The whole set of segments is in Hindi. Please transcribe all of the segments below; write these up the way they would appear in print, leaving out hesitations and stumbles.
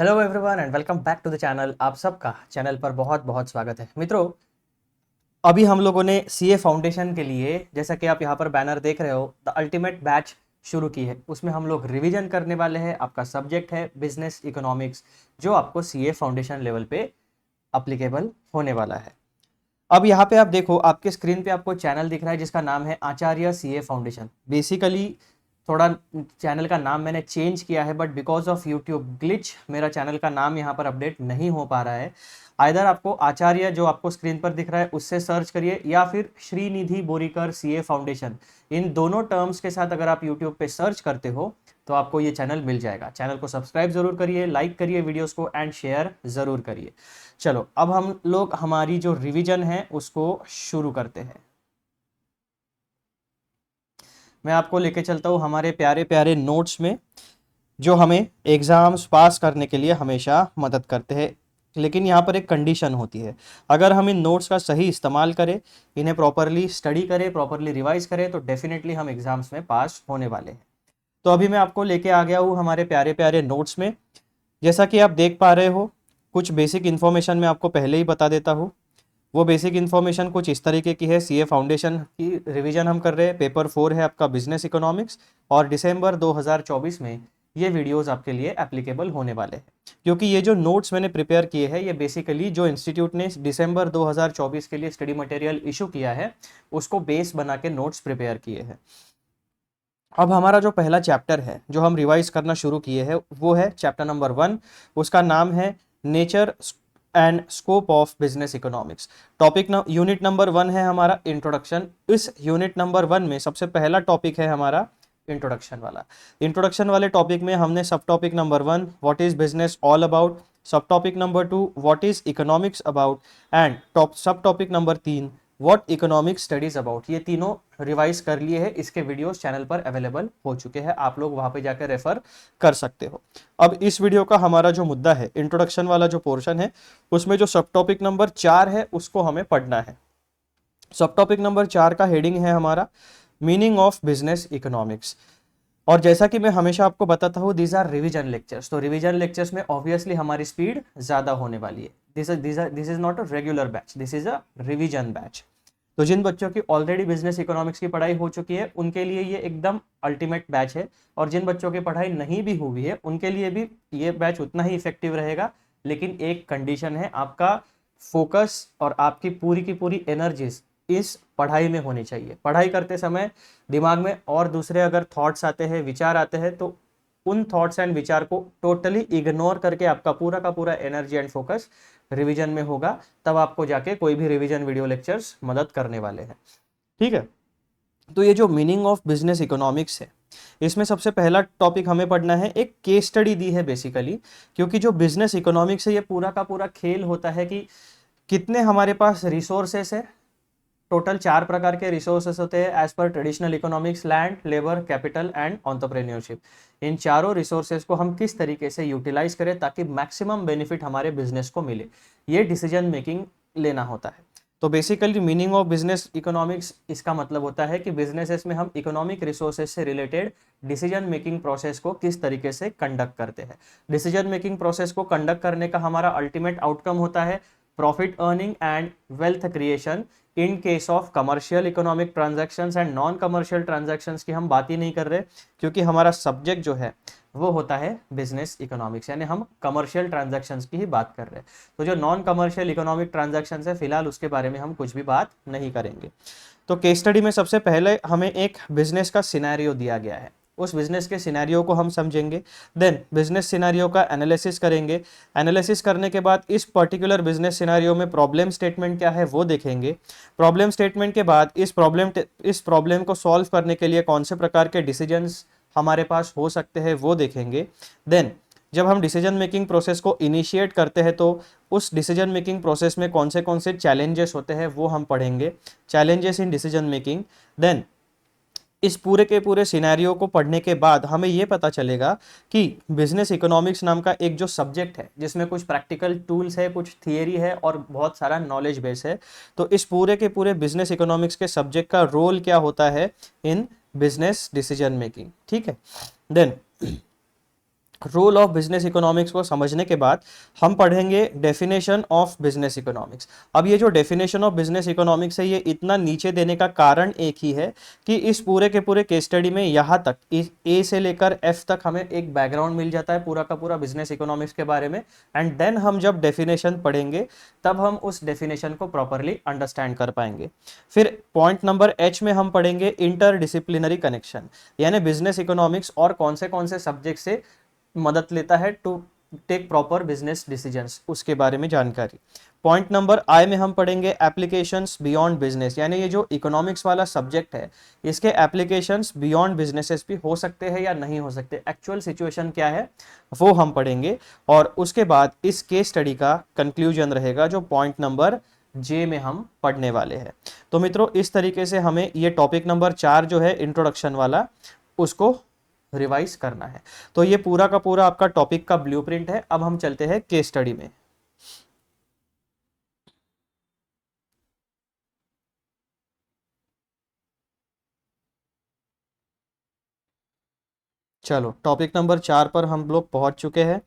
Hello everyone and welcome back to the channel. आप सबका चैनल पर बहुत बहुत स्वागत है। मित्रों, अभी हम लोगों ने सीए फाउंडेशन के लिए, जैसा कि आप यहाँ पर बैनर देख रहे हो, द अल्टीमेट बैच शुरू की है। उसमें हम लोग रिवीजन करने वाले हैं। आपका सब्जेक्ट है बिजनेस इकोनॉमिक्स, जो आपको सीए फाउंडेशन लेवल पे अप्लीकेबल होने वाला है। अब यहाँ पे आप देखो, आपके स्क्रीन पे आपको चैनल दिख रहा है जिसका नाम है आचार्य सीए फाउंडेशन। बेसिकली थोड़ा चैनल का नाम मैंने चेंज किया है, but because of YouTube glitch मेरा चैनल का नाम यहाँ पर अपडेट नहीं हो पा रहा है। आइदर आपको आचार्य जो आपको स्क्रीन पर दिख रहा है उससे सर्च करिए, या फिर श्रीनिधि बोरीकर सीए फाउंडेशन, इन दोनों टर्म्स के साथ अगर आप यूट्यूब पे सर्च करते हो तो आपको ये चैनल मिल जाएगा। चैनल को सब्सक्राइब जरूर करिए, लाइक करिए वीडियोस को एंड शेयर जरूर करिए। चलो अब हम लोग हमारी जो रिवीजन है उसको शुरू करते हैं। मैं आपको लेके चलता हूँ हमारे प्यारे प्यारे नोट्स में, जो हमें एग्जाम्स पास करने के लिए हमेशा मदद करते हैं। लेकिन यहाँ पर एक कंडीशन होती है, अगर हम इन नोट्स का सही इस्तेमाल करें, इन्हें प्रॉपरली स्टडी करें, प्रॉपरली रिवाइज करें, तो डेफिनेटली हम एग्जाम्स में पास होने वाले हैं। तो अभी मैं आपको लेके आ गया हूँ हमारे प्यारे प्यारे नोट्स में। जैसा कि आप देख पा रहे हो, कुछ बेसिक इन्फॉर्मेशन मैं आपको पहले ही बता देता हूँ। वो बेसिक इन्फॉर्मेशन कुछ इस तरीके की है। सीए फाउंडेशन की रिवीजन हम कर रहे हैं। पेपर 4 है आपका बिजनेस इकोनॉमिक्स, और दिसंबर 2024 में ये वीडियोस आपके लिए एप्लीकेबल होने वाले हैं। क्योंकि ये जो नोट्स मैंने प्रिपेयर किए हैं, ये बेसिकली जो इंस्टीट्यूट ने दिसंबर 2024 के लिए स्टडी मटेरियल इशू किया है उसको बेस बना के नोट्स प्रिपेयर किए हैं। अब हमारा जो पहला चैप्टर है जो हम रिवाइज करना शुरू किए हैं वो है चैप्टर नंबर 1। उसका नाम है nature and scope of business economics. Unit number 1 है हमारा इंट्रोडक्शन। इस यूनिट नंबर 1 में सबसे पहला टॉपिक है हमारा इंट्रोडक्शन वाला। इंट्रोडक्शन वाले टॉपिक में हमने sub topic number 1 what is business all about, sub topic number 2 what is economics about, and sub topic number 3 what economic studies about, ये तीनों रिवाइज कर लिए हैं। इसके वीडियोस चैनल पर अवेलेबल हो चुके हैं, आप लोग वहां पे जाकर रेफर कर सकते हो। अब इस वीडियो का हमारा जो मुद्दा है, इंट्रोडक्शन वाला जो पोर्शन है, उसमें जो सब टॉपिक नंबर 4 है उसको हमें पढ़ना है। सब टॉपिक नंबर 4 का हेडिंग है हमारा मीनिंग ऑफ बिजनेस इकोनॉमिक्स। और जैसा कि मैं हमेशा आपको बताता हूँ, दीज आर रिवीजन लेक्चर्स। तो रिवीजन लेक्चर्स में ऑब्वियसली हमारी स्पीड ज्यादा होने वाली है। This is not a regular batch, this is a revision batch. तो जिन बच्चों की ऑलरेडी बिजनेस इकोनॉमिक्स की पढ़ाई हो चुकी है उनके लिए ये एकदम अल्टीमेट बैच है, और जिन बच्चों की पढ़ाई नहीं भी हुई है उनके लिए भी ये बैच उतना ही इफेक्टिव रहेगा। लेकिन एक कंडीशन है, आपका फोकस और आपकी पूरी एनर्जीज इस पढ़ाई में होनी चाहिए। पढ़ाई करते समय दिमाग में और दूसरे अगर थॉट्स आते हैं, विचार आते हैं, तो उन थॉट्स एंड विचार को टोटली इग्नोर करके आपका पूरा का पूरा एनर्जी एंड फोकस रिवीजन में होगा। तब आपको जाके कोई भी रिवीजन वीडियो लेक्चर्स मदद करने वाले हैं। ठीक है, तो ये जो मीनिंग ऑफ बिजनेस इकोनॉमिक्स है, इसमें सबसे पहला टॉपिक हमें पढ़ना है, एक केस स्टडी दी है बेसिकली। क्योंकि जो बिजनेस इकोनॉमिक्स है, ये पूरा का पूरा खेल होता है कि कितने हमारे पास रिसोर्सेस है। टोटल 4 प्रकार के रिसोर्सेस होते हैं as per traditional economics: land, labour, capital and entrepreneurship. इन चारों रिसोर्सेस को हम किस तरीके से यूटिलाइज करें ताकि मैक्सिमम बेनिफिट हमारे बिजनेस को मिले, ये डिसीजन मेकिंग लेना होता है। तो basically meaning of business economics, इसका मतलब होता है कि बिजनेसेस में हम इकोनॉमिक रिसोर्सेस से रिलेटेड डिसीजन मेकिंग प्रोसेस को किस तरीके से कंडक्ट करते हैं। डिसीजन मेकिंग प्रोसेस को कंडक्ट करने का हमारा अल्टीमेट आउटकम होता है profit earning and wealth creation in case of commercial economic transactions and non commercial transactions की हम बात ही नहीं कर रहे, क्योंकि हमारा सब्जेक्ट जो है वो होता है बिजनेस इकोनॉमिक्स, यानी हम कमर्शियल ट्रांजैक्शंस की ही बात कर रहे हैं। तो जो नॉन कमर्शियल इकोनॉमिक ट्रांजैक्शंस है, फिलहाल उसके बारे में हम कुछ भी बात नहीं करेंगे। तो केस स्टडी में सबसे पहले हमें एक बिजनेस का सिनेरियो दिया गया है, उस बिजनेस के सिनेरियो को हम समझेंगे। देन बिजनेस सिनेरियो का एनालिसिस करेंगे। एनालिसिस करने के बाद इस पर्टिकुलर बिजनेस सिनेरियो में प्रॉब्लम स्टेटमेंट क्या है वो देखेंगे। प्रॉब्लम स्टेटमेंट के बाद इस प्रॉब्लम को सॉल्व करने के लिए कौन से प्रकार के डिसीजंस हमारे पास हो सकते हैं वो देखेंगे। देन जब हम डिसीजन मेकिंग प्रोसेस को इनिशिएट करते हैं तो उस डिसीजन मेकिंग प्रोसेस में कौन से चैलेंजेस होते हैं वो हम पढ़ेंगे, challenges in decision making. Then इस पूरे के पूरे सिनेरियो को पढ़ने के बाद हमें यह पता चलेगा कि बिजनेस इकोनॉमिक्स नाम का एक जो सब्जेक्ट है जिसमें कुछ प्रैक्टिकल टूल्स है, कुछ थियरी है और बहुत सारा नॉलेज बेस है, तो इस पूरे के पूरे बिजनेस इकोनॉमिक्स के सब्जेक्ट का रोल क्या होता है इन बिजनेस डिसीजन मेकिंग। ठीक है, then role of business economics को समझने के बाद हम पढ़ेंगे डेफिनेशन ऑफ बिजनेस इकोनॉमिक्स। अब ये जो डेफिनेशन ऑफ बिजनेस इकोनॉमिक्स है ये इतना नीचे देने का कारण एक ही है कि इस पूरे के पूरे केस स्टडी में यहाँ तक ए से लेकर एफ तक हमें एक बैकग्राउंड मिल जाता है पूरा का पूरा बिजनेस इकोनॉमिक्स के बारे में, एंड देन हम जब डेफिनेशन पढ़ेंगे तब हम उस डेफिनेशन को प्रॉपरली अंडरस्टैंड कर पाएंगे। फिर पॉइंट नंबर एच में हम पढ़ेंगे इंटरडिसिप्लिनरी कनेक्शन, यानी बिजनेस इकोनॉमिक्स और कौन से सब्जेक्ट से मदद लेता है to take proper business decisions, उसके बारे में जानकारी। पॉइंट नंबर आई में हम पढ़ेंगे एप्लीकेशंस बियॉन्ड बिजनेस, यानी ये जो इकोनॉमिक्स वाला सब्जेक्ट है इसके एप्लीकेशंस बियॉन्ड बिजनेसेस भी हो सकते हैं या नहीं हो सकते, एक्चुअल सिचुएशन क्या है वो हम पढ़ेंगे। और उसके बाद इस केस स्टडी का कंक्लूजन रहेगा जो पॉइंट नंबर जे में हम पढ़ने वाले हैं। तो मित्रों इस तरीके से हमें ये टॉपिक नंबर 4 जो है इंट्रोडक्शन वाला उसको रिवाइज करना है। तो ये पूरा का पूरा आपका टॉपिक का ब्लूप्रिंट है। अब हम चलते हैं केस स्टडी में। चलो टॉपिक नंबर 4 पर हम लोग पहुंच चुके हैं।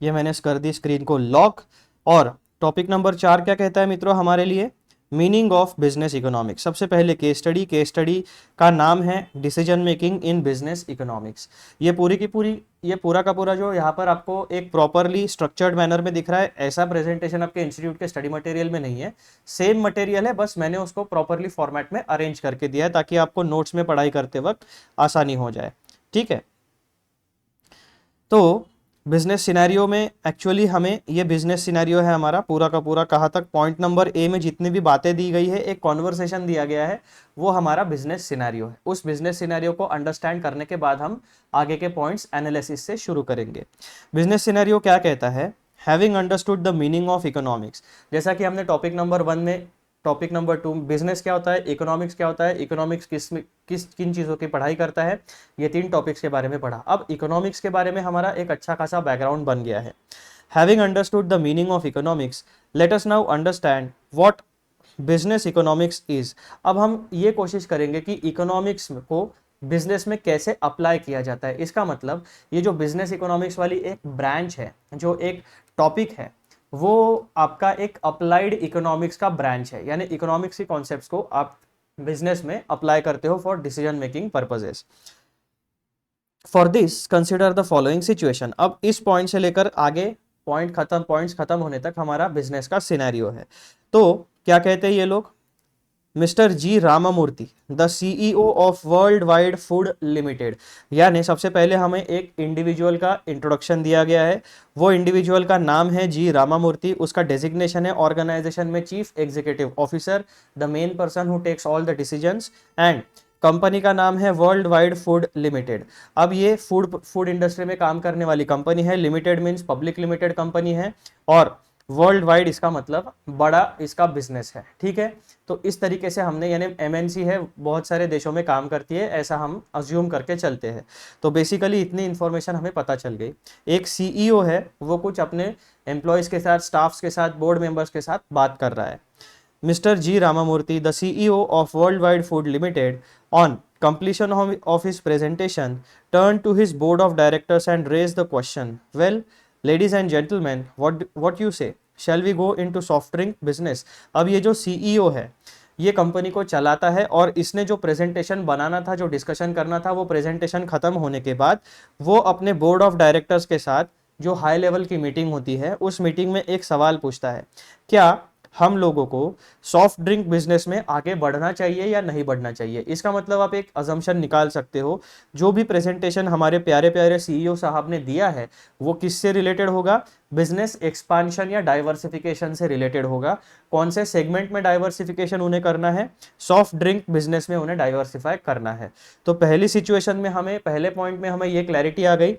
ये मैंने कर दी स्क्रीन को लॉक। और टॉपिक नंबर 4 क्या कहता है मित्रों हमारे लिए, मीनिंग ऑफ बिजनेस इकोनॉमिक्स। सबसे पहले केस स्टडी का नाम है decision making in business economics. ये पूरी की पूरी ये पूरा का पूरा जो यहाँ पर आपको एक प्रॉपरली स्ट्रक्चर्ड मैनर में दिख रहा है, ऐसा प्रेजेंटेशन आपके इंस्टीट्यूट के स्टडी मटेरियल में नहीं है। सेम मटेरियल है, बस मैंने उसको प्रॉपरली फॉर्मेट में अरेंज करके दिया है ताकि आपको नोट्स में पढ़ाई करते वक्त आसानी हो जाए। ठीक है, तो बिजनेस सिनेरियो में एक्चुअली हमें ये बिजनेस सिनेरियो है हमारा पूरा का पूरा, कहाँ तक पॉइंट नंबर ए में जितनी भी बातें दी गई है, एक कॉन्वर्सेशन दिया गया है, वो हमारा बिजनेस सिनेरियो है। उस बिजनेस सिनेरियो को अंडरस्टैंड करने के बाद हम आगे के पॉइंट्स एनालिसिस से शुरू करेंगे। बिजनेस सिनेरियो क्या कहता है, having understood the meaning of economics. जैसा कि हमने टॉपिक नंबर 1 में, टॉपिक नंबर 2 बिजनेस क्या होता है, इकोनॉमिक्स क्या होता है, इकोनॉमिक्स किन चीज़ों की पढ़ाई करता है, ये 3 टॉपिक्स के बारे में पढ़ा। अब इकोनॉमिक्स के बारे में हमारा एक अच्छा खासा बैकग्राउंड बन गया है। Having understood the meaning of economics, let us now understand what business economics is. अब हम ये कोशिश करेंगे कि इकोनॉमिक्स को बिजनेस में कैसे अप्लाई किया जाता है। इसका मतलब ये जो बिजनेस इकोनॉमिक्स वाली एक ब्रांच है, जो एक टॉपिक है, वो आपका एक अप्लाइड इकोनॉमिक्स का ब्रांच है, यानी इकोनॉमिक्स की कॉन्सेप्ट्स को आप बिजनेस में अप्लाई करते हो for decision making purposes. For this consider the following situation. अब इस पॉइंट से लेकर आगे पॉइंट्स खत्म होने तक हमारा बिजनेस का सिनेरियो है। तो क्या कहते हैं ये लोग, mister G Ramamurthy the CEO of world wide food limited, यानी सबसे पहले हमें एक इंडिविजुअल का इंट्रोडक्शन दिया गया है। वो इंडिविजुअल का नाम है जी रामामूर्ति, उसका डेजिग्नेशन है ऑर्गेनाइजेशन में chief executive officer, the main person who takes all the decisions, and company का नाम है वर्ल्ड वाइड फूड लिमिटेड। अब ये फूड इंडस्ट्री में काम करने वाली कंपनी है। Limited means public limited company है, और वर्ल्ड वाइड इसका मतलब बड़ा इसका बिजनेस है। ठीक है, तो इस तरीके से हमने, यानी एमएनसी है, बहुत सारे देशों में काम करती है, ऐसा हम अज्यूम करके चलते हैं। तो बेसिकली इतनी इन्फॉर्मेशन हमें पता चल गई। एक सीईओ है, वो कुछ अपने एम्प्लॉयज़ के साथ, स्टाफ्स के साथ, बोर्ड मेंबर्स के साथ बात कर रहा है। Mister G Ramamurthy the CEO of world wide food limited on completion of his presentation turned to his board of directors and raised the question, well ladies and gentlemen, what you say, shall we go into soft drink business। अब ये जो सीईओ है ये कंपनी को चलाता है, और इसने जो प्रेजेंटेशन बनाना था, जो डिस्कशन करना था, वो प्रेजेंटेशन खत्म होने के बाद वो अपने बोर्ड ऑफ डायरेक्टर्स के साथ जो हाई लेवल की मीटिंग होती है, उस मीटिंग में एक सवाल पूछता है, क्या हम लोगों को सॉफ्ट ड्रिंक बिजनेस में आगे बढ़ना चाहिए या नहीं बढ़ना चाहिए। इसका मतलब आप एक अजम्पशन निकाल सकते हो, जो भी प्रेजेंटेशन हमारे प्यारे प्यारे सीईओ साहब ने दिया है वो किससे रिलेटेड होगा, बिजनेस एक्सपांशन या डाइवर्सिफिकेशन से रिलेटेड होगा। कौन से सेगमेंट में डाइवर्सिफिकेशन उन्हें करना है, सॉफ्ट ड्रिंक बिजनेस में उन्हें डाइवर्सिफाई करना है। तो पहली सिचुएशन में हमें, पहले पॉइंट में हमें ये क्लैरिटी आ गई,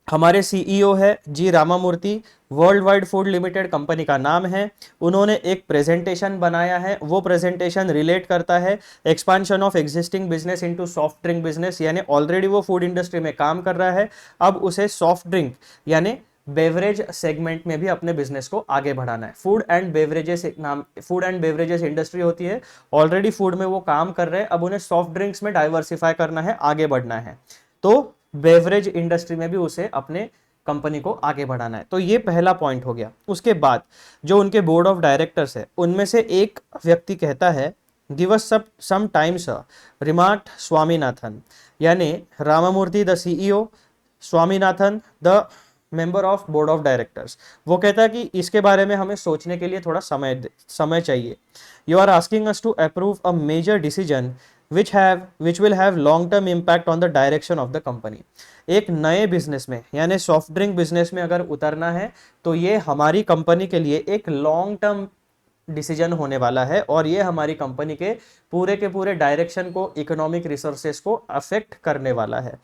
हमारे सीईओ है G Ramamurthy, world wide food limited company का नाम है, उन्होंने एक प्रेजेंटेशन बनाया है, वो प्रेजेंटेशन रिलेट करता है expansion of existing business into soft drink business, यानी ऑलरेडी वो फूड इंडस्ट्री में काम कर रहा है, अब उसे सॉफ्ट ड्रिंक यानी बेवरेज सेगमेंट में भी अपने बिजनेस को आगे बढ़ाना है। फूड एंड बेवरेजेस इंडस्ट्री होती है, ऑलरेडी फूड में वो काम कर रहे हैं, अब उन्हें सॉफ्ट ड्रिंक्स में डाइवर्सिफाई करना है, आगे बढ़ना है। तो बेवरेज इंडस्ट्री में भी उसे अपने कंपनी को आगे बढ़ाना है। तो ये पहला पॉइंट हो गया। उसके बाद जो उनके बोर्ड ऑफ डायरेक्टर्स है उनमें से एक व्यक्ति कहता है, give us some time sir, remarked Swaminathan, यानी Ramamurthy the CEO, Swaminathan the member of board of directors. वो कहता है कि इसके बारे में हमें सोचने के लिए थोड़ा समय चाहिए। You are asking us to approve a major decision which will have long term impact on the direction of the company। एक नए बिजनेस में यानी सॉफ्ट ड्रिंक बिजनेस में अगर उतरना है तो ये हमारी कंपनी के लिए एक लॉन्ग टर्म डिसीजन होने वाला है और ये हमारी कंपनी के पूरे डायरेक्शन को, इकोनॉमिक रिसोर्सेस को अफेक्ट करने वाला है।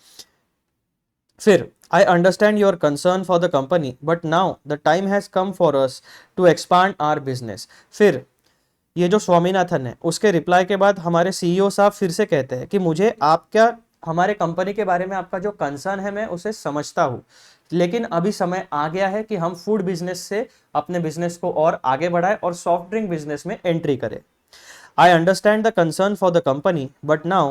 फिर I understand your concern for the company, but now the time has come for us to expand our business। फिर ये जो स्वामीनाथन है उसके रिप्लाई के बाद हमारे सीईओ साहब फिर से कहते हैं कि मुझे आपका, हमारे कंपनी के बारे में आपका जो कंसर्न है मैं उसे समझता हूँ, लेकिन अभी समय आ गया है कि हम फूड बिजनेस से अपने बिजनेस को और आगे बढ़ाएं और सॉफ्ट ड्रिंक बिजनेस में एंट्री करें। I understand the concern for the company, but now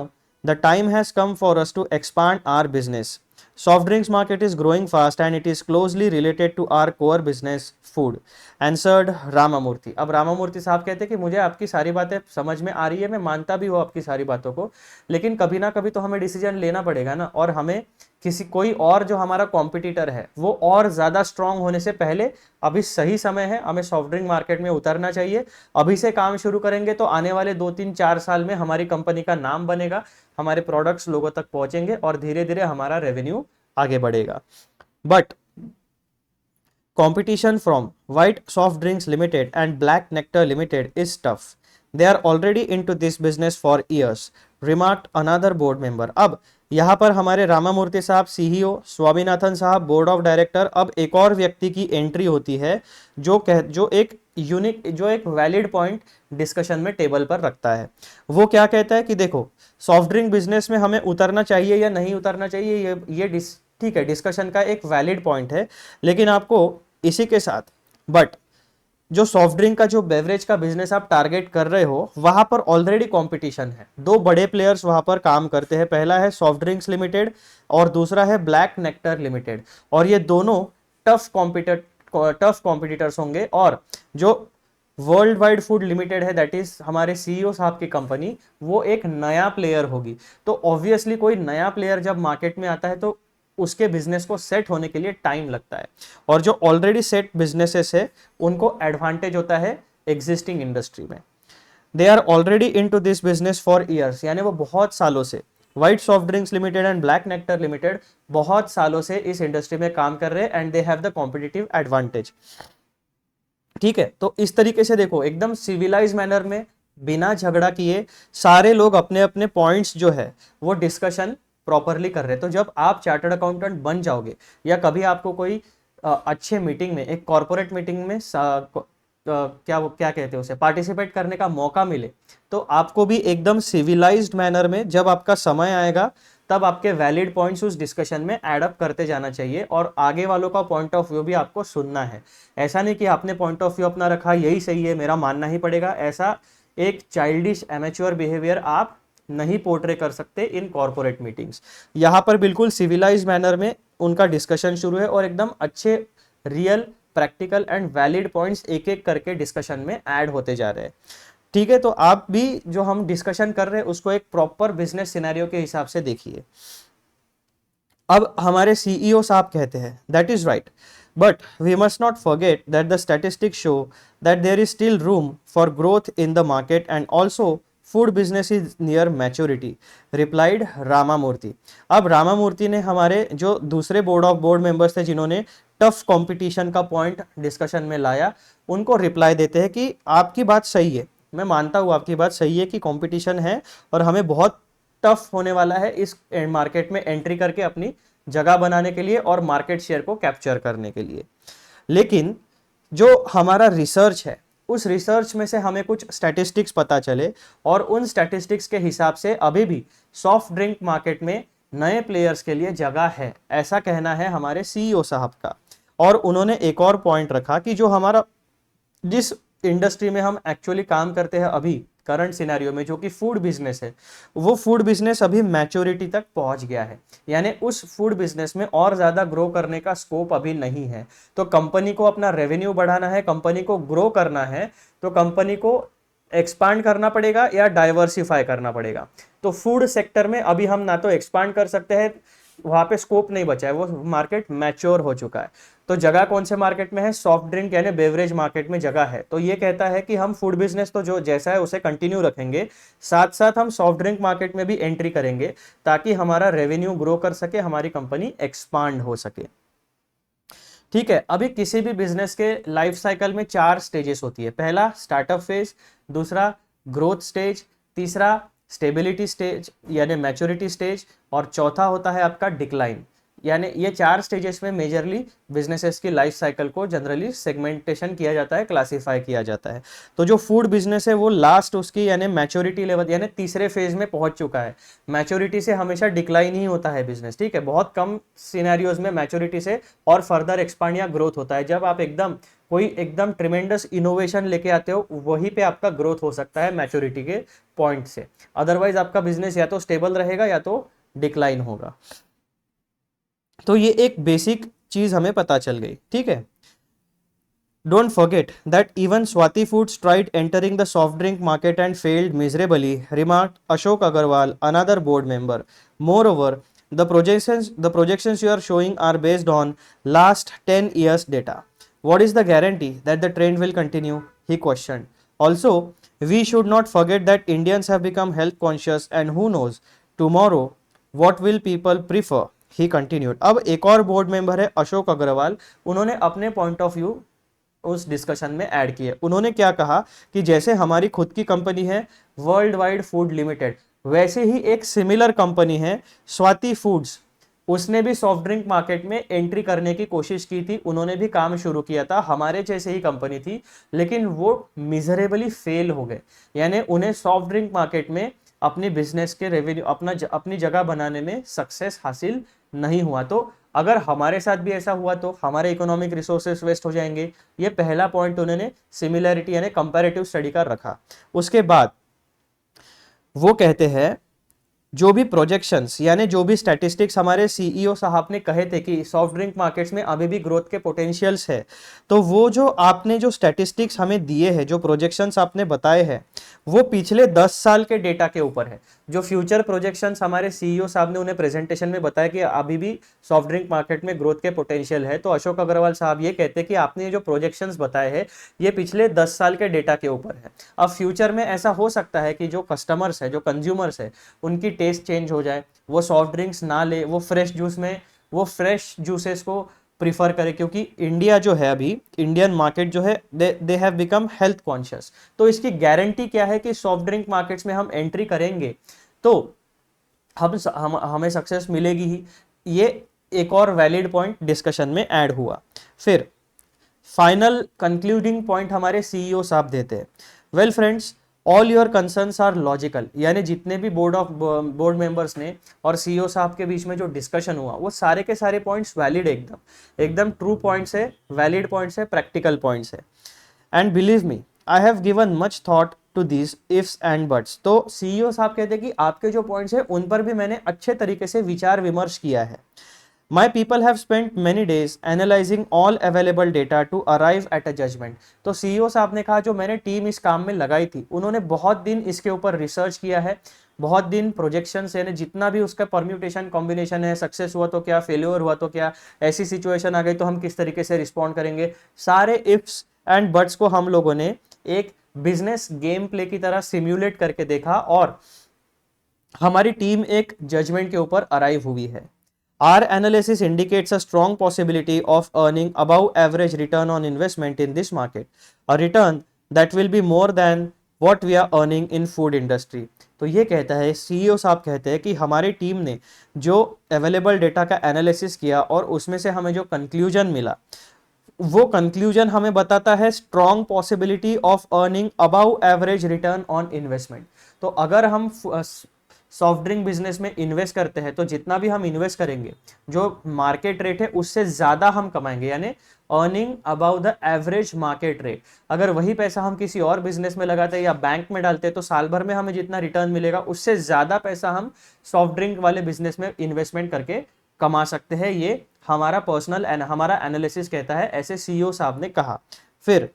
the time has come for us to expand our business। Soft drinks market is growing fast and it is closely related to our core business food, answered Ramamurthy. अब रामामूर्ति साहब कहते हैं कि मुझे आपकी सारी बातें समझ में आ रही है, मैं मानता भी हूँ आपकी सारी बातों को, लेकिन कभी ना कभी तो हमें डिसीजन लेना पड़ेगा ना, और हमें कोई और जो हमारा कॉम्पिटिटर है वो और ज़्यादा स्ट्रांग होने से पहले अभी सही समय है, हमें सॉफ्ट ड्रिंक मार्केट में उतरना चाहिए। अभी से काम शुरू करेंगे तो आने वाले 2-3-4 साल में हमारी कंपनी का नाम बनेगा, हमारे प्रोडक्ट्स लोगों तक पहुंचेंगे और धीरे धीरे हमारा रेवेन्यू आगे बढ़ेगा। But competition from White Soft Drinks Limited and Black Nectar Limited is tough। They are already into this business for years, remarked another board member। अब यहाँ पर हमारे रामामूर्ति साहब सीईओ, स्वामीनाथन साहब बोर्ड ऑफ डायरेक्टर, अब एक और व्यक्ति की एंट्री होती है जो एक वैलिड पॉइंट डिस्कशन में टेबल पर रखता है। वो क्या कहता है कि देखो, सॉफ्ट ड्रिंक बिजनेस में हमें उतरना चाहिए या नहीं उतरना चाहिए, ये ठीक है, डिस्कशन का एक वैलिड पॉइंट है, लेकिन आपको इसी के साथ बट जो सॉफ्ट ड्रिंक का, जो बेवरेज का बिजनेस आप टारगेट कर रहे हो, वहां पर ऑलरेडी कंपटीशन है। 2 बड़े प्लेयर्स वहां पर काम करते हैं, पहला है सॉफ्ट ड्रिंक्स लिमिटेड और दूसरा है ब्लैक नेक्टर लिमिटेड, और ये दोनों टफ कॉम्पिटिटर्स होंगे। और जो वर्ल्ड वाइड फूड लिमिटेड है, दैट इज हमारे सीईओ साहब की कंपनी, वो एक नया प्लेयर होगी। तो ऑब्वियसली कोई नया प्लेयर जब मार्केट में आता है तो उसके बिजनेस को सेट होने के लिए टाइम लगता है, और जो ऑलरेडी सेट बिजनेसेस है उनको एडवांटेज होता है एग्जिस्टिंग इंडस्ट्री में। They are already into this business for years, यानी वो बहुत सालों से, white soft drinks limited and black nectar limited बहुत सालों से इस इंडस्ट्री में काम कर रहे हैं and they have the competitive advantage. ठीक है, तो इस तरीके से देखो, एकदम सिविलाइज मैनर में बिना झगड़ा किए सारे लोग अपने अपने पॉइंट्स जो है वो डिस्कशन प्रॉपरली कर रहे हैं। तो जब आप चार्टर्ड अकाउंटेंट बन जाओगे या कभी आपको कोई अच्छे मीटिंग में, एक कॉर्पोरेट मीटिंग में क्या कहते हैं उसे, पार्टिसिपेट करने का मौका मिले, तो आपको भी एकदम सिविलाइज्ड मैनर में जब आपका समय आएगा तब आपके वैलिड पॉइंट्स उस डिस्कशन में एड अप करते जाना चाहिए और आगे वालों का पॉइंट ऑफ व्यू भी आपको सुनना है। ऐसा नहीं कि आपने पॉइंट ऑफ व्यू अपना रखा, यही सही है, मेरा मानना ही पड़ेगा, ऐसा एक चाइल्डिश एमेच्योर बिहेवियर आप नहीं पोर्ट्रे कर सकते इन कॉर्पोरेट मीटिंग्स। यहाँ पर बिल्कुल सिविलाइज मैनर में उनका डिस्कशन शुरू है और एकदम अच्छे real practical and valid points एक एक करके डिस्कशन में ऐड होते जा रहे हैं। ठीक है, तो आप भी जो हम डिस्कशन कर रहे हैं उसको एक प्रॉपर बिजनेस सिनेरियो के हिसाब से देखिए। अब हमारे सीईओ साहब कहते हैं, that is right, but we must not forget that the statistics show that there is still room for growth in the market and also food business is near maturity, replied Ramamurthy. अब रामामूर्ति ने हमारे जो दूसरे बोर्ड मेंबर्स थे जिन्होंने टफ कंपटीशन का पॉइंट डिस्कशन में लाया, उनको रिप्लाई देते हैं कि आपकी बात सही है, मैं मानता हूँ आपकी बात सही है कि कंपटीशन है और हमें बहुत टफ होने वाला है इस मार्केट में एंट्री करके अपनी जगह बनाने के लिए और मार्केट शेयर को कैप्चर करने के लिए। लेकिन जो हमारा रिसर्च है, उस रिसर्च में से हमें कुछ स्टैटिस्टिक्स पता चले और उन स्टैटिस्टिक्स के हिसाब से अभी भी सॉफ्ट ड्रिंक मार्केट में नए प्लेयर्स के लिए जगह है, ऐसा कहना है हमारे सीईओ साहब का। और उन्होंने एक और पॉइंट रखा कि जो हमारा, जिस इंडस्ट्री में हम एक्चुअली काम करते हैं अभी, करंट सिनेरियो में, जो कि फूड बिजनेस है, वो फूड बिजनेस अभी मैच्योरिटी तक पहुंच गया है, यानी उस फूड बिजनेस में और ज़्यादा ग्रो करने का स्कोप अभी नहीं है। तो कंपनी को अपना रेवेन्यू बढ़ाना है, कंपनी को ग्रो करना है, तो कंपनी को एक्सपांड करना पड़ेगा या डाइवर्सिफाई करना पड़ेगा। तो फूड सेक्टर में अभी हम ना तो एक्सपांड कर सकते हैं, वहां पे स्कोप नहीं बचा है, वो मार्केट मैच्योर हो चुका है। तो जगह कौन से मार्केट में है? सॉफ्ट ड्रिंक यानी बेवरेज मार्केट में जगह है। तो ये कहता है कि हम फूड बिजनेस तो जो जैसा है उसे कंटिन्यू रखेंगे, साथ साथ हम सॉफ्ट ड्रिंक मार्केट में भी एंट्री करेंगे, ताकि हमारा रेवेन्यू ग्रो कर सके, हमारी कंपनी एक्सपांड हो सके। ठीक है, अभी किसी भी बिजनेस के लाइफ साइकिल में 4 स्टेजेस होती है। पहला स्टार्टअप फेज, दूसरा ग्रोथ स्टेज, तीसरा स्टेबिलिटी स्टेज यानी मैच्योरिटी स्टेज, और चौथा होता है आपका डिक्लाइन। यानी ये 4 स्टेजेस में मेजरली बिजनेसेस की लाइफ साइकिल को जनरली सेगमेंटेशन किया जाता है, क्लासिफाई किया जाता है। तो जो फूड बिजनेस है वो लास्ट उसकी यानी मैच्योरिटी लेवल यानी तीसरे फेज में पहुंच चुका है। मैच्योरिटी से हमेशा डिक्लाइन ही होता है बिजनेस, ठीक है, बहुत कम सिनेरियोज में मैच्योरिटी से और फर्दर एक्सपांड या ग्रोथ होता है। जब आप कोई एकदम ट्रिमेंडस इनोवेशन लेके आते हो, वहीं पे आपका ग्रोथ हो सकता है मैच्योरिटी के पॉइंट से। अदरवाइज आपका बिजनेस या तो स्टेबल रहेगा या तो डिक्लाइन होगा। तो ये एक बेसिक चीज हमें पता चल गई, ठीक है। Don't forget that even Swati Foods tried entering the soft drink market and failed miserably, remarked Ashok Agarwal, another board member. Moreover, the projections you are showing are based on last 10 years data. What is the guarantee that the trend will continue? He questioned. Also, we should not forget that Indians have become health conscious, and who knows, tomorrow what will people prefer? He continued. अब एक और बोर्ड मेंबर है अशोक अग्रवाल, उन्होंने अपने पॉइंट ऑफ व्यू उस डिस्कशन में ऐड किए। उन्होंने क्या कहा कि जैसे हमारी खुद की कंपनी है वर्ल्ड वाइड फूड लिमिटेड, वैसे ही एक सिमिलर कंपनी है स्वाति फूड्स, उसने भी सॉफ्ट ड्रिंक मार्केट में एंट्री करने की कोशिश की थी, उन्होंने भी काम शुरू किया था, हमारे जैसे ही कंपनी थी, लेकिन वो मिजरेबली फेल हो गए। यानी उन्हें सॉफ्ट ड्रिंक मार्केट में अपनी बिजनेस के रेवेन्यू अपनी जगह बनाने में सक्सेस हासिल नहीं हुआ। तो अगर हमारे साथ भी ऐसा हुआ तो हमारे इकोनॉमिक रिसोर्सेस वेस्ट हो जाएंगे। ये पहला पॉइंट उन्होंने सिमिलैरिटी यानी कंपैरेटिव स्टडी का रखा। उसके बाद वो कहते हैं जो भी प्रोजेक्शंस यानी जो भी स्टैटिस्टिक्स हमारे सीईओ साहब ने कहे थे कि सॉफ्ट ड्रिंक मार्केट्स में अभी भी ग्रोथ के पोटेंशियल्स है, तो वो जो आपने जो स्टैटिस्टिक्स हमें दिए हैं, जो प्रोजेक्शंस आपने बताए हैं, वो पिछले 10 साल के डेटा के ऊपर है। जो फ्यूचर प्रोजेक्शंस हमारे सीईओ साहब ने उन्हें प्रेजेंटेशन में बताया कि अभी भी सॉफ्ट ड्रिंक मार्केट में ग्रोथ के पोटेंशियल है, तो अशोक अग्रवाल साहब ये कहते हैं कि आपने जो प्रोजेक्शंस बताए हैं ये पिछले 10 साल के डेटा के ऊपर है। अब फ्यूचर में ऐसा हो सकता है कि जो कस्टमर्स है, जो कंज्यूमर्स है, उनकी टेस्ट चेंज हो जाए, वो सॉफ्ट ड्रिंक्स ना ले, वो फ्रेश जूसेस को प्रीफर करे, क्योंकि इंडिया जो है अभी इंडियन मार्केट जो है they have become health conscious. तो इसकी गारंटी क्या है कि सॉफ्ट ड्रिंक मार्केट्स में हम एंट्री करेंगे तो हमें सक्सेस मिलेगी ही। ये एक और वैलिड पॉइंट डिस्कशन में ऐड हुआ। फिर फाइनल कंक्लूडिंग पॉइंट हमारे सीईओ साहब देते हैं। Well friends, all your concerns are logical, यानी जितने भी बोर्ड मेंबर्स ने और सीईओ साहब के बीच में जो डिस्कशन हुआ वो सारे के सारे पॉइंट्स वैलिड, एकदम ट्रू पॉइंट्स है, वैलिड पॉइंट्स है, प्रैक्टिकल पॉइंट्स है। And believe me, I have given much thought to this ifs and buts. तो सीईओ साहब कहते हैं कि आपके जो पॉइंट्स है उन पर भी मैंने अच्छे तरीके से विचार विमर्श किया है। My people have spent many days analyzing all available data to arrive at a judgment। तो सीईओ साहब ने कहा जो मैंने टीम इस काम में लगाई थी, उन्होंने बहुत दिन इसके ऊपर रिसर्च किया है, बहुत दिन प्रोजेक्शंस यानी जितना भी उसका परम्यूटेशन कॉम्बिनेशन है, सक्सेस हुआ तो क्या, फेल्योर हुआ तो क्या, ऐसी सिचुएशन आ गई तो हम किस तरीके से रिस्पॉन्ड करेंगे, सारे इफ्स एंड बट्स को हम लोगों ने एक बिजनेस गेम प्ले की तरह सिम्युलेट करके देखा और हमारी टीम एक जजमेंट के ऊपर अराइव हुई है। Our analysis indicates a strong possibility of earning above average return on investment in this market, a return that will be more than what we are earning in food industry। तो ये कहता है सीईओ साहब कहते हैं कि हमारी टीम ने जो अवेलेबल डेटा का एनालिसिस किया और उसमें से हमें जो कंक्लूजन मिला, वो कंक्लूजन हमें बताता है strong possibility of earning above average return on investment. तो अगर हम सॉफ्ट ड्रिंक बिजनेस में इन्वेस्ट करते हैं तो जितना भी हम इन्वेस्ट करेंगे जो मार्केट रेट है उससे ज़्यादा हम कमाएंगे, यानी earning about the average market rate. अगर वही पैसा हम किसी और बिजनेस में लगाते हैं या बैंक में डालते हैं तो साल भर में हमें जितना रिटर्न मिलेगा उससे ज्यादा पैसा हम सॉफ्ट ड्रिंक वाले बिजनेस में इन्वेस्टमेंट करके कमा सकते हैं। ये हमारा पर्सनल हमारा एनालिसिस कहता है, ऐसे सीईओ साहब ने कहा। फिर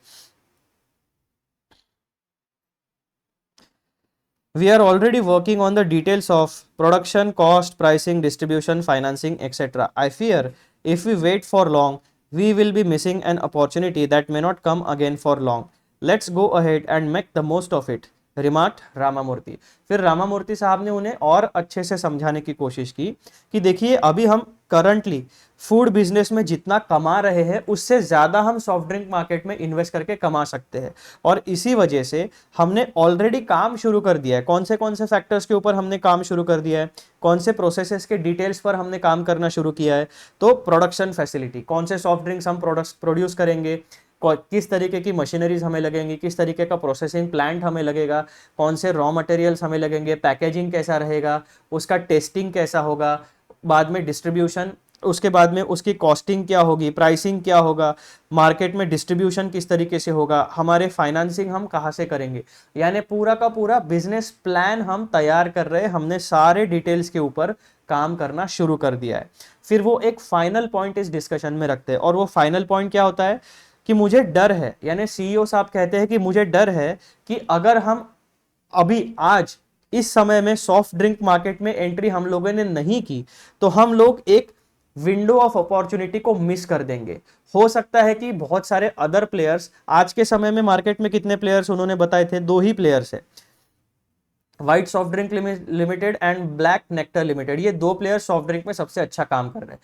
we are already working on the details of production cost, pricing, distribution, financing, etc. I fear if we wait for long we will be missing an opportunity that may not come again for long. Let's go ahead and make the most of it, remarked Ramamurthy. फिर रामामूर्ति साहब ने उन्हें और अच्छे से समझाने की कोशिश की कि देखिए अभी हम करंटली फूड बिजनेस में जितना कमा रहे हैं उससे ज़्यादा हम सॉफ्ट ड्रिंक मार्केट में इन्वेस्ट करके कमा सकते हैं, और इसी वजह से हमने ऑलरेडी काम शुरू कर दिया है। कौन से फैक्टर्स के ऊपर हमने काम शुरू कर दिया है, कौन से प्रोसेसेस के डिटेल्स पर हमने काम करना शुरू किया है। तो प्रोडक्शन फैसिलिटी, कौन से सॉफ्ट ड्रिंक्स हम प्रोडक्ट्स प्रोड्यूस करेंगे, किस तरीके की मशीनरीज हमें लगेंगी, किस तरीके का प्रोसेसिंग प्लांट हमें लगेगा, कौन से रॉ मटेरियल्स हमें लगेंगे, पैकेजिंग कैसा रहेगा, उसका टेस्टिंग कैसा होगा, बाद में डिस्ट्रीब्यूशन, उसके बाद में उसकी कॉस्टिंग क्या होगी, प्राइसिंग क्या होगा, मार्केट में डिस्ट्रीब्यूशन किस तरीके से होगा, हमारे फाइनेंसिंग हम कहाँ से करेंगे। यानी पूरा का पूरा बिजनेस प्लान हम तैयार कर रहे हैं, हमने सारे डिटेल्स के ऊपर काम करना शुरू कर दिया है। फिर वो एक फाइनल पॉइंट इस डिस्कशन में रखते हैं, और वो फाइनल पॉइंट क्या होता है कि मुझे डर है, यानी सीईओ साहब कहते हैं कि मुझे डर है कि अगर हम अभी आज इस समय में सॉफ्ट ड्रिंक मार्केट में एंट्री हम लोगों ने नहीं की तो हम लोग एक विंडो ऑफ अपॉर्चुनिटी को मिस कर देंगे। हो सकता है कि बहुत सारे अदर प्लेयर्स, आज के समय में मार्केट में कितने प्लेयर्स उन्होंने बताए थे, 2 ही प्लेयर्स है, white soft drink limited and black nectar limited. ये 2 प्लेयर सॉफ्ट ड्रिंक में सबसे अच्छा काम कर रहे हैं,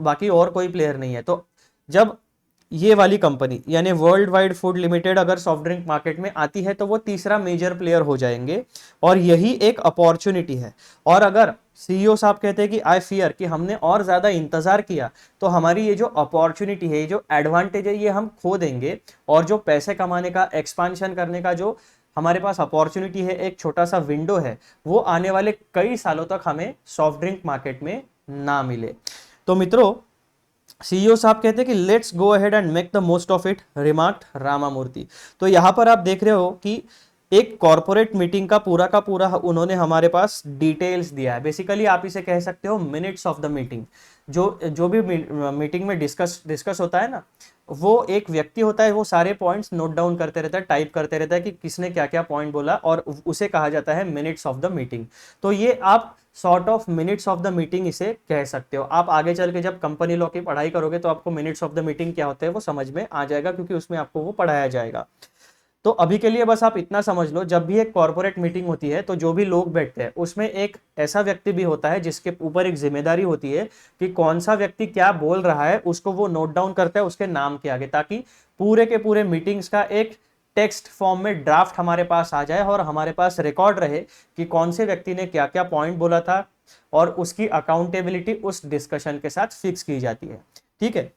बाकी और कोई प्लेयर नहीं है। तो जब ये वाली कंपनी यानी वर्ल्ड वाइड फूड लिमिटेड अगर सॉफ्ट ड्रिंक मार्केट में आती है तो वो तीसरा मेजर प्लेयर हो जाएंगे, और यही एक अपॉर्चुनिटी है। और अगर सीईओ साहब कहते हैं कि आई फियर कि हमने और ज्यादा इंतजार किया तो हमारी ये जो अपॉर्चुनिटी है, ये जो एडवांटेज है, ये हम खो देंगे, और जो पैसे कमाने का, एक्सपांशन करने का जो हमारे पास अपॉर्चुनिटी है, एक छोटा सा विंडो है, वो आने वाले कई सालों तक हमें सॉफ्ट ड्रिंक मार्केट में ना मिले। तो मित्रों, सीईओ साहब कहते हैं कि let's go ahead and make the most of it, remarked Ramamurthy. तो यहां पर आप देख रहे हो कि एक कॉर्पोरेट मीटिंग का पूरा उन्होंने हमारे पास डिटेल्स दिया है। बेसिकली आप इसे कह सकते हो मिनट्स ऑफ द मीटिंग। जो भी मीटिंग में डिस्कस होता है ना, वो एक व्यक्ति होता है, वो सारे पॉइंट्स नोट डाउन करते रहता है, टाइप करते रहता है कि किसने क्या क्या पॉइंट बोला, और उसे कहा जाता है मिनट्स ऑफ द मीटिंग। तो ये आप sort of minutes of the meeting इसे कह सकते हो। आप आगे चल के जब कंपनी लॉ की पढ़ाई करोगे तो आपको मिनट्स ऑफ द मीटिंग क्या होते हैं वो समझ में आ जाएगा, क्योंकि उसमें आपको वो पढ़ाया जाएगा। तो अभी के लिए बस आप इतना समझ लो, जब भी एक कॉर्पोरेट मीटिंग होती है तो जो भी लोग बैठते हैं उसमें एक ऐसा व्यक्ति भी होता है जिसके ऊपर एक जिम्मेदारी होती है कि कौन सा व्यक्ति क्या बोल रहा है उसको वो नोट डाउन करता है उसके नाम के आगे, ताकि पूरे के पूरे मीटिंग्स का एक टेक्स्ट फॉर्म में ड्राफ्ट हमारे पास आ जाए और हमारे पास रिकॉर्ड रहे कि कौन से व्यक्ति ने क्या क्या पॉइंट बोला था, और उसकी अकाउंटेबिलिटी उस डिस्कशन के साथ फिक्स की जाती है। ठीक है,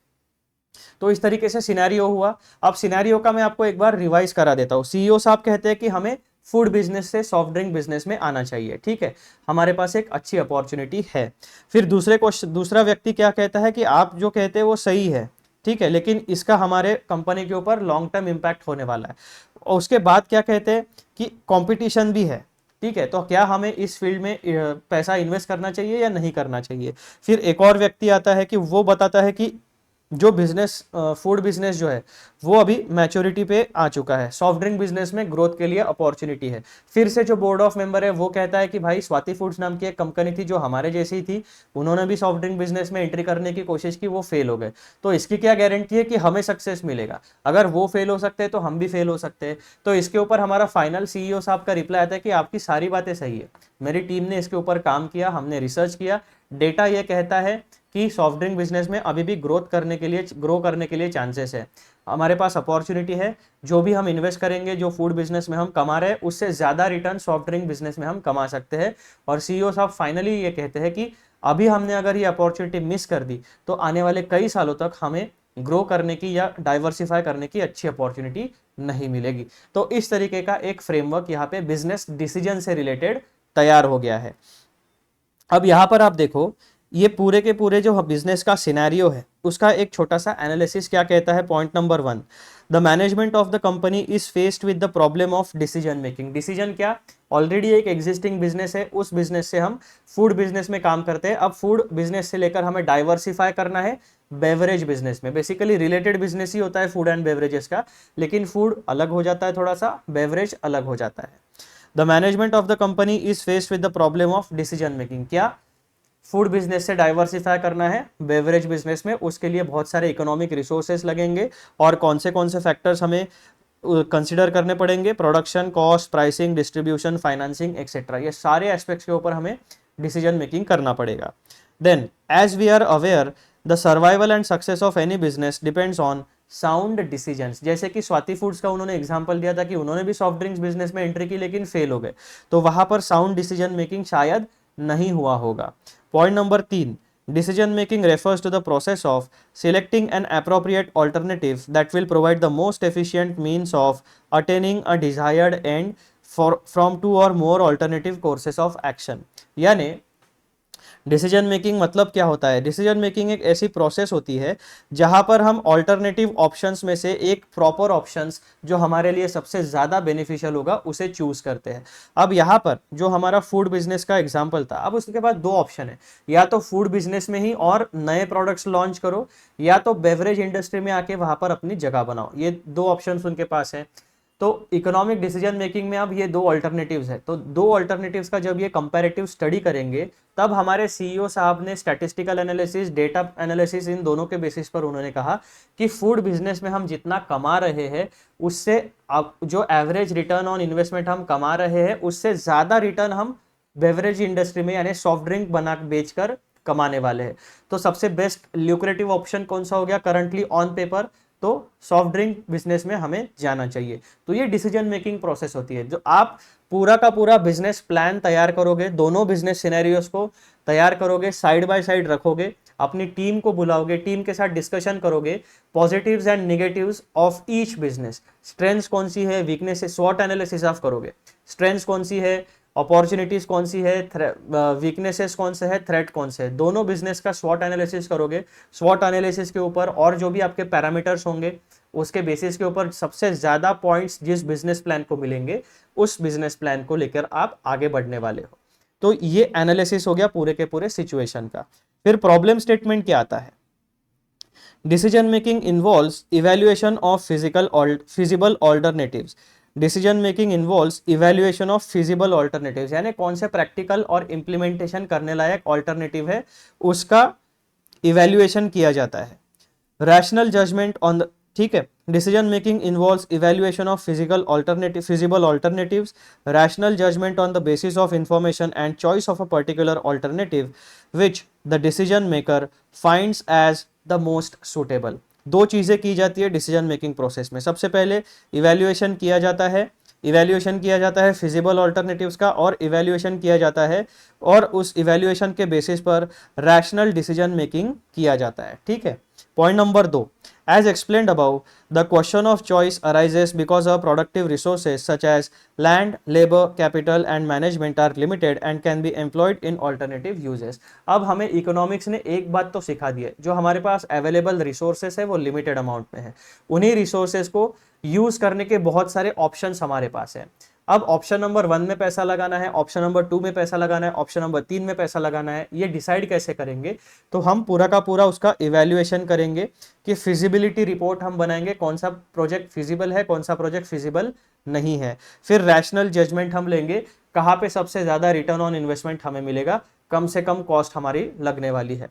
तो इस तरीके से सिनेरियो हुआ। अब सिनेरियो का मैं आपको एक बार रिवाइज करा देता हूं। सीईओ साहब कहते हैं कि हमें फूड बिजनेस से सॉफ्ट ड्रिंक बिजनेस में आना चाहिए। ठीक है, हमारे पास एक अच्छी अपॉर्चुनिटी है। फिर दूसरा व्यक्ति क्या कहता है कि आप जो कहते हैं वो सही है, ठीक है, लेकिन इसका हमारे कंपनी के ऊपर लॉन्ग टर्म इंपैक्ट होने वाला है। और उसके बाद क्या कहते हैं कि कंपटीशन भी है। ठीक है, तो क्या हमें इस फील्ड में पैसा इन्वेस्ट करना चाहिए या नहीं करना चाहिए। फिर एक और व्यक्ति आता है कि वो बताता है कि जो बिजनेस, फूड बिजनेस जो है वो अभी मैच्योरिटी पे आ चुका है, सॉफ्ट ड्रिंक बिजनेस में ग्रोथ के लिए अपॉर्चुनिटी है। फिर से जो बोर्ड ऑफ मेंबर है वो कहता है कि भाई स्वाति फूड्स नाम की एक कंपनी थी जो हमारे जैसी ही थी, उन्होंने भी सॉफ्ट ड्रिंक बिजनेस में एंट्री करने की कोशिश की, वो फेल हो गए, तो इसकी क्या गारंटी है कि हमें सक्सेस मिलेगा। अगर वो फेल हो सकते हैं तो हम भी फेल हो सकते हैं। तो इसके ऊपर हमारा फाइनल सीईओ साहब का रिप्लाई आता है कि आपकी सारी बातें सही है, मेरी टीम ने इसके ऊपर काम किया, हमने रिसर्च किया, डेटा ये कहता है कि सॉफ्ट ड्रिंक बिजनेस में अभी भी ग्रो करने के लिए चांसेस है, हमारे पास अपॉर्चुनिटी है। जो भी हम इन्वेस्ट करेंगे, जो फूड बिजनेस में हम कमा रहे हैं उससे ज़्यादा रिटर्न सॉफ्ट ड्रिंक बिजनेस में हम कमा सकते हैं। और सीईओ साहब फाइनली ये कहते हैं कि अभी हमने अगर ये अपॉर्चुनिटी मिस कर दी तो आने वाले कई सालों तक हमें ग्रो करने की या डाइवर्सिफाई करने की अच्छी अपॉर्चुनिटी नहीं मिलेगी। तो इस तरीके का एक फ्रेमवर्क यहाँ पे बिजनेस डिसीजन से रिलेटेड तैयार हो गया है। अब यहाँ पर आप देखो ये पूरे के पूरे जो बिजनेस का सिनेरियो है उसका एक छोटा सा एनालिसिस क्या कहता है। Point number 1, the management of the company is faced with the problem of decision making. Decision क्या, ऑलरेडी एक एग्जिस्टिंग बिजनेस है, उस बिजनेस से हम फूड बिजनेस में काम करते हैं, अब फूड बिजनेस से लेकर हमें डाइवर्सिफाई करना है बेवरेज बिजनेस में। बेसिकली रिलेटेड बिजनेस ही होता है फूड एंड बेवरेजेस का, लेकिन फूड अलग हो जाता है थोड़ा सा, बेवरेज अलग हो जाता है। The management of the company is faced with the problem of decision making. क्या, फूड बिजनेस से डाइवर्सिफाई करना है बेवरेज बिजनेस में, उसके लिए बहुत सारे इकोनॉमिक रिसोर्सेज लगेंगे और कौन से फैक्टर्स हमें कंसिडर करने पड़ेंगे, production cost, pricing, distribution, financing etcetera. ये सारे एस्पेक्ट्स के ऊपर हमें डिसीजन मेकिंग करना पड़ेगा। Then as we are aware the survival and success of any business depends on sound decisions. जैसे कि स्वाति फूड्स का उन्होंने एग्जांपल दिया था कि उन्होंने भी सॉफ्ट ड्रिंक्स बिजनेस में एंट्री की लेकिन फेल हो गए, तो वहां पर साउंड डिसीजन मेकिंग शायद नहीं हुआ होगा। Point number 3, decision making refers to the process of selecting an appropriate alternative that will provide the most efficient means of attaining a desired end from two or more alternative courses of action। यानी डिसीजन मेकिंग मतलब क्या होता है, डिसीजन मेकिंग एक ऐसी प्रोसेस होती है जहां पर हम ऑल्टरनेटिव ऑप्शंस में से एक प्रॉपर ऑप्शंस जो हमारे लिए सबसे ज़्यादा बेनिफिशियल होगा उसे चूज करते हैं। अब यहाँ पर जो हमारा फूड बिजनेस का एग्जांपल था, अब उसके बाद दो ऑप्शन है, या तो फूड बिजनेस में ही और नए प्रोडक्ट्स लॉन्च करो, या तो बेवरेज इंडस्ट्री में आके वहां पर अपनी जगह बनाओ। ये दो ऑप्शंस उनके पास है। तो इकोनॉमिक डिसीजन मेकिंग में अब ये दो अल्टरनेटिव्स है, तो दो अल्टरनेटिव्स का जब ये कंपैरेटिव स्टडी करेंगे तब हमारे सीईओ साहब ने स्टैटिस्टिकल एनालिसिस, डेटा एनालिसिस, इन दोनों के बेसिस पर उन्होंने कहा कि फूड बिजनेस में हम जितना कमा रहे हैं उससे अब जो एवरेज रिटर्न ऑन इन्वेस्टमेंट हम कमा रहे हैं उससे ज़्यादा रिटर्न हम बेवरेज इंडस्ट्री में यानी सॉफ्ट ड्रिंक बना बेचकर कमाने वाले हैं। तो सबसे बेस्ट ल्यूक्रेटिव ऑप्शन कौन सा हो गया करंटली ऑन पेपर, तो सॉफ्ट ड्रिंक बिजनेस में हमें जाना चाहिए। तो ये डिसीजन मेकिंग प्रोसेस होती है, जो आप पूरा का पूरा बिजनेस प्लान तैयार करोगे, दोनों बिजनेस सिनेरियोस को तैयार करोगे, साइड बाय साइड रखोगे, अपनी टीम को बुलाओगे, टीम के साथ डिस्कशन करोगे, positives and negatives of each business, strengths कौन सी है, वीकनेस, स्वॉट एनालिसिस आप करोगे, स्ट्रेंथ्स कौन सी है, अपॉर्चुनिटीज कौन सी है, वीकनेसेस कौन से है, थ्रेट कौन से है, दोनों बिजनेस का स्वॉट एनालिसिस करोगे। स्वॉट एनालिसिस के ऊपर और जो भी आपके पैरामीटर्स होंगे उसके बेसिस के ऊपर सबसे ज्यादा पॉइंट्स जिस बिजनेस प्लान को मिलेंगे उस बिजनेस प्लान को लेकर आप आगे बढ़ने वाले हो। तो ये एनालिसिस हो गया पूरे के पूरे सिचुएशन का। फिर प्रॉब्लम स्टेटमेंट क्या आता है, decision making involves evaluation of feasible alternatives. Decision making involves evaluation of feasible alternatives, यानी कौन से प्रैक्टिकल और इंप्लीमेंटेशन करने लायक ऑल्टरनेटिव है उसका इवैल्यूएशन किया जाता है। रैशनल जजमेंट ऑन द, ठीक है, decision making involves evaluation of feasible alternatives, rational judgement on the basis of information and choice of a particular alternative which the decision maker finds as the most suitable. दो चीजें की जाती है डिसीजन मेकिंग प्रोसेस में। सबसे पहले इवैल्यूएशन किया जाता है फिजिबल ऑल्टरनेटिव्स का, और इवैल्यूएशन किया जाता है और उस इवैल्यूएशन के बेसिस पर रैशनल डिसीजन मेकिंग किया जाता है। ठीक है। Point number 2, as explained above, the question of choice arises because our productive resources such as land, labor, capital and management are limited and can be employed in alternative uses। अब हमें इकोनॉमिक्स ने एक बात तो सिखा दी है, जो हमारे पास अवेलेबल रिसोर्सेस है वो लिमिटेड अमाउंट में है, उन्हीं रिसोर्सेस को यूज करने के बहुत सारे ऑप्शंस हमारे पास है। अब ऑप्शन नंबर 1 में पैसा लगाना है, ऑप्शन नंबर 2 में पैसा लगाना है, ऑप्शन नंबर 3 में पैसा लगाना है, ये डिसाइड कैसे करेंगे, तो हम पूरा का पूरा उसका इवैल्यूएशन करेंगे कि फिजिबिलिटी रिपोर्ट हम बनाएंगे, कौन सा प्रोजेक्ट फिजिबल है, कौन सा प्रोजेक्ट फिजिबल नहीं है। फिर रैशनल जजमेंट हम लेंगे, कहाँ पे सबसे ज्यादा रिटर्न ऑन इन्वेस्टमेंट हमें मिलेगा, कम से कम कॉस्ट हमारी लगने वाली है,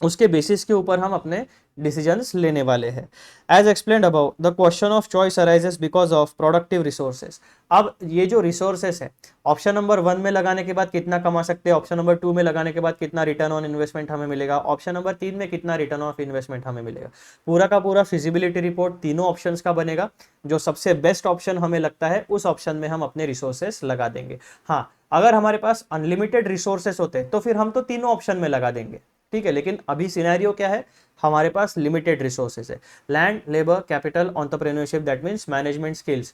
उसके बेसिस के ऊपर हम अपने डिसीजंस लेने वाले हैं। As explained above, the question of choice arises because of productive resources. अब ये जो रिसोर्सेस है, ऑप्शन नंबर 1 में लगाने के बाद कितना कमा सकते हैं, ऑप्शन नंबर 2 में लगाने के बाद कितना रिटर्न ऑन इन्वेस्टमेंट हमें मिलेगा, ऑप्शन नंबर 3 में कितना रिटर्न ऑफ इन्वेस्टमेंट हमें मिलेगा, पूरा का पूरा फिजिबिलिटी रिपोर्ट तीनों ऑप्शंस का बनेगा। जो सबसे बेस्ट ऑप्शन हमें लगता है उस ऑप्शन में हम अपने रिसोर्सेस लगा देंगे। हाँ, अगर हमारे पास अनलिमिटेड रिसोर्सेस होते तो फिर हम तो तीनों ऑप्शन में लगा देंगे, ठीक है, लेकिन अभी सिनेरियो क्या है, हमारे पास लिमिटेड रिसोर्सेस है, land, labour, capital, entrepreneurship, that means management skills.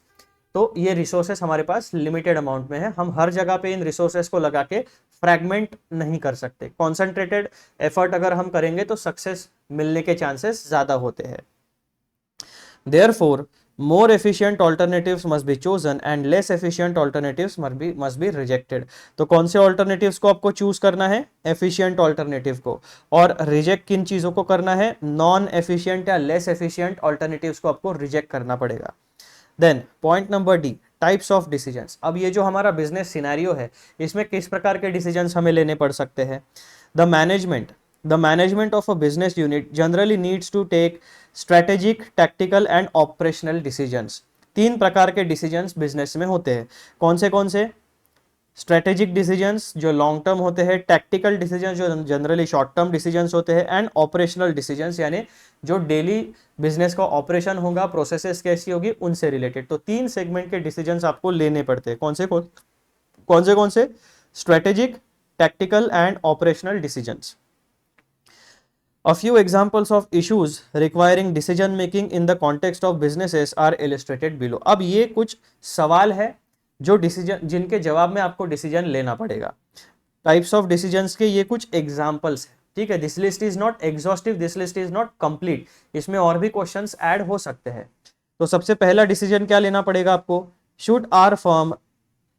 तो ये रिसोर्सेस हमारे पास लिमिटेड अमाउंट में है, हम हर जगह पे इन रिसोर्सेस को लगा के फ्रैगमेंट नहीं कर सकते। कॉन्सेंट्रेटेड एफर्ट अगर हम करेंगे तो सक्सेस मिलने के चांसेस ज्यादा होते हैं। Therefore, more efficient alternatives must be chosen and less efficient alternatives must be rejected. तो कौन से alternatives को आपको choose करना है? Efficient alternative को, और reject किन चीजों को करना है? Non efficient या less efficient alternatives को आपको reject करना पड़ेगा। Then point number D, types of decisions. अब ये जो हमारा बिजनेस सिनेरियो है, इसमें किस प्रकार के डिसीजंस हमें लेने पड़ सकते हैं? The management of a business unit generally needs to take strategic, tactical and operational decisions. तीन प्रकार के डिसीजंस बिजनेस में होते हैं। कौन से? स्ट्रेटेजिक डिसीजंस जो लॉन्ग टर्म होते हैं, टैक्टिकल डिसीजंस जो जनरली शॉर्ट टर्म डिसीजंस होते हैं, एंड ऑपरेशनल डिसीजंस यानी जो डेली बिजनेस का ऑपरेशन होगा, प्रोसेसेस कैसी होगी, उनसे रिलेटेड। तो तीन सेगमेंट के डिसीजंस आपको लेने पड़ते हैं। कौन से? Strategic, tactical and operational decisions. A few examples of issues requiring decision making in the context of businesses are illustrated below. अब ये कुछ सवाल है जो डिसीजन, जिनके जवाब में आपको डिसीजन लेना पड़ेगा। टाइप्स ऑफ डिसीजंस के ये कुछ एग्जांपल्स है, ठीक है। This list is not exhaustive, this list is not complete, इसमें और भी क्वेश्चंस ऐड हो सकते हैं। तो सबसे पहला डिसीजन क्या लेना पड़ेगा आपको? Should our firm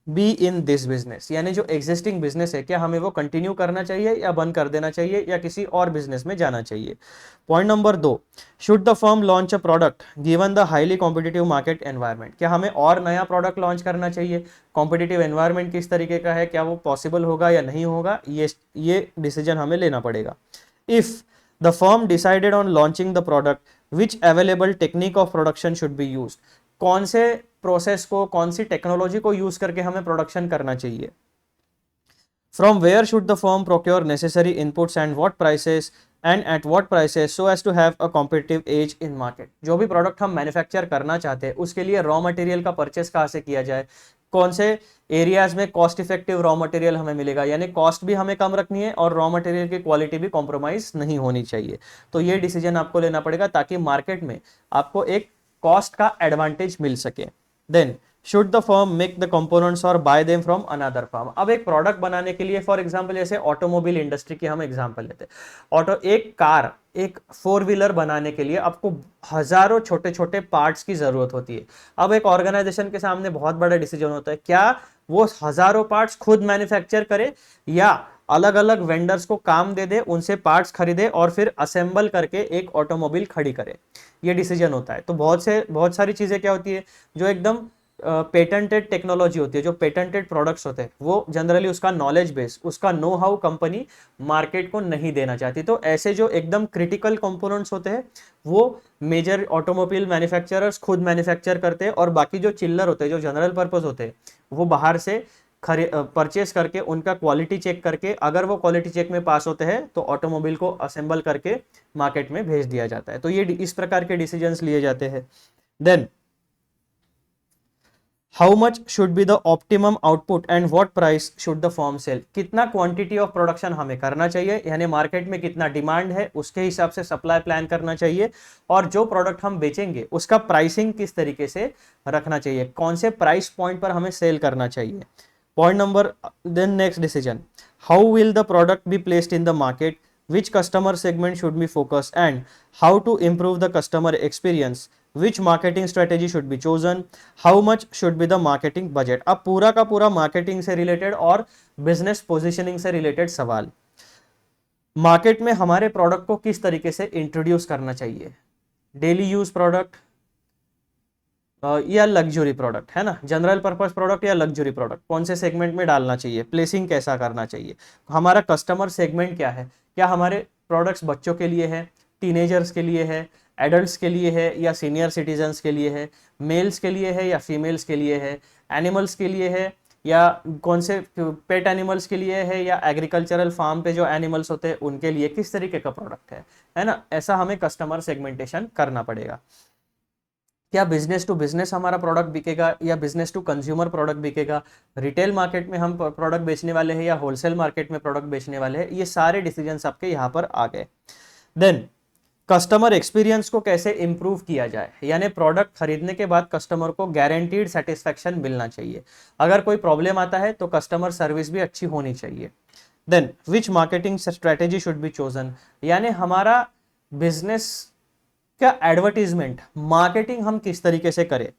be in this business, यानी जो एग्जिस्टिंग बिजनेस है, क्या हमें वो कंटिन्यू करना चाहिए या बंद कर देना चाहिए या किसी और बिजनेस में जाना चाहिए। Point number 2, should the firm launch a product given the highly competitive market environment, क्या हमें और नया प्रोडक्ट लॉन्च करना चाहिए? कॉम्पिटिटिव एनवायरनमेंट किस तरीके का है, क्या वो पॉसिबल होगा या नहीं होगा, ये डिसीजन हमें लेना पड़ेगा। If the firm decided on launching the product, which available technique of production should be used, कौन से प्रोसेस को, कौन सी टेक्नोलॉजी को यूज करके हमें प्रोडक्शन करना चाहिए। From where should the firm procure necessary inputs and what prices and at what prices so as to have a competitive edge in market. जो भी प्रोडक्ट हम मैन्युफैक्चर करना चाहते हैं उसके लिए रॉ मटेरियल का परचेस कहाँ से किया जाए, कौन से एरियाज में कॉस्ट इफेक्टिव रॉ मटेरियल हमें मिलेगा, यानी कॉस्ट भी हमें कम रखनी है और रॉ मटेरियल की क्वालिटी भी कॉम्प्रोमाइज नहीं होनी चाहिए। तो ये डिसीजन आपको लेना पड़ेगा ताकि मार्केट में आपको एक कॉस्ट का एडवांटेज मिल सके। Then should the firm make the components or buy them from another firm. अब एक प्रोडक्ट बनाने के लिए, फॉर एग्जांपल जैसे ऑटोमोबाइल इंडस्ट्री की हम एग्जांपल लेते हैं, एक कार, एक 4 व्हीलर बनाने के लिए आपको हजारों छोटे छोटे पार्ट्स की जरूरत होती है। अब एक ऑर्गेनाइजेशन के सामने बहुत बड़ा डिसीजन होता है, क्या वो हजारों पार्ट्स खुद मैन्युफैक्चर करे या अलग अलग वेंडर्स को काम दे दे, उनसे पार्ट्स खरीदे और फिर असेंबल करके एक ऑटोमोबाइल खड़ी करे। ये डिसीजन होता है। तो बहुत सारी चीजें क्या होती है जो एकदम पेटेंटेड टेक्नोलॉजी होती है, जो पेटेंटेड प्रोडक्ट्स होते हैं, वो जनरली उसका नॉलेज बेस, उसका नो हाउ कंपनी मार्केट को नहीं देना चाहती। तो ऐसे जो एकदम क्रिटिकल कंपोनेंट्स होते हैं वो मेजर ऑटोमोबाइल मैन्युफैक्चरर्स खुद मैन्युफैक्चर करते हैं और बाकी जो चिल्लर होते हैं, जो जनरल पर्पस होते हैं, वो बाहर से परचेस करके उनका क्वालिटी चेक करके, अगर वो क्वालिटी चेक में पास होते हैं तो ऑटोमोबाइल को असेंबल करके मार्केट में भेज दिया जाता है। तो ये इस प्रकार के डिसीजंस लिए जाते हैं। Then how much should be the optimum output and what price should the firm sell, कितना क्वांटिटी ऑफ प्रोडक्शन हमें करना चाहिए, यानी मार्केट में कितना डिमांड है उसके हिसाब से सप्लाई प्लान करना चाहिए, और जो प्रोडक्ट हम बेचेंगे उसका प्राइसिंग किस तरीके से रखना चाहिए, कौन से प्राइस पॉइंट पर हमें सेल करना चाहिए। Point number, then next decision, how will the product be placed in the market, which customer segment should be focused and how to improve the customer experience, which marketing strategy should be chosen, how much should be the marketing budget। अब पूरा का पूरा मार्केटिंग से रिलेटेड और बिजनेस पोजीशनिंग से रिलेटेड सवाल। मार्केट में हमारे प्रोडक्ट को किस तरीके से इंट्रोड्यूस करना चाहिए, डेली यूज प्रोडक्ट या लग्जरी प्रोडक्ट, है ना, जनरल पर्पस प्रोडक्ट या लग्जरी प्रोडक्ट, कौन से सेगमेंट में डालना चाहिए, प्लेसिंग कैसा करना चाहिए, हमारा कस्टमर सेगमेंट क्या है, क्या हमारे प्रोडक्ट्स बच्चों के लिए है, टीनेजर्स के लिए है, एडल्ट्स के लिए है या सीनियर सिटीजन्स के लिए है, मेल्स के लिए है या फीमेल्स के लिए है, एनिमल्स के लिए है या कौन से पेट एनिमल्स के लिए है या एग्रीकल्चरल फार्म पे जो एनिमल्स होते हैं उनके लिए, किस तरीके का प्रोडक्ट है ना, ऐसा हमें कस्टमर सेगमेंटेशन करना पड़ेगा। क्या बिजनेस टू बिजनेस हमारा प्रोडक्ट बिकेगा या बिजनेस टू कंज्यूमर प्रोडक्ट बिकेगा, रिटेल मार्केट में हम प्रोडक्ट बेचने वाले हैं या होलसेल मार्केट में प्रोडक्ट बेचने वाले हैं, ये सारे डिसीजंस आपके यहाँ पर आ गए। देन कस्टमर एक्सपीरियंस को कैसे इम्प्रूव किया जाए, यानी प्रोडक्ट खरीदने के बाद कस्टमर को गारंटीड सेटिस्फेक्शन मिलना चाहिए। अगर कोई प्रॉब्लम आता है तो कस्टमर सर्विस भी अच्छी होनी चाहिए। Then which marketing strategy should be chosen, यानी हमारा बिजनेस का एडवर्टीजमेंट मार्केटिंग हम किस तरीके से करें,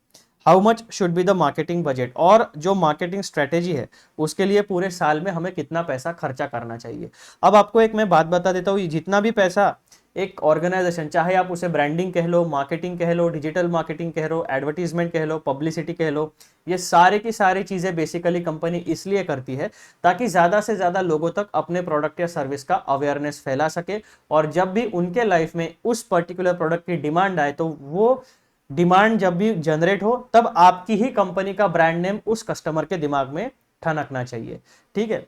how much should be the marketing budget, और जो मार्केटिंग स्ट्रेटेजी है उसके लिए पूरे साल में हमें कितना पैसा खर्चा करना चाहिए। अब आपको एक मैं बात बता देता हूँ, जितना भी पैसा एक ऑर्गेनाइजेशन, चाहे आप उसे ब्रांडिंग कह लो, मार्केटिंग कह लो, डिजिटल मार्केटिंग कह लो, एडवर्टीजमेंट कह लो, पब्लिसिटी कह लो, ये सारे की सारी चीजें बेसिकली कंपनी इसलिए करती है ताकि ज्यादा से ज्यादा लोगों तक अपने प्रोडक्ट या सर्विस का अवेयरनेस फैला सके, और जब भी उनके लाइफ में उस पर्टिकुलर प्रोडक्ट की डिमांड आए तो वो डिमांड जब भी जनरेट हो तब आपकी ही कंपनी का ब्रांड नेम उस कस्टमर के दिमाग में ठनकना चाहिए। ठीक है,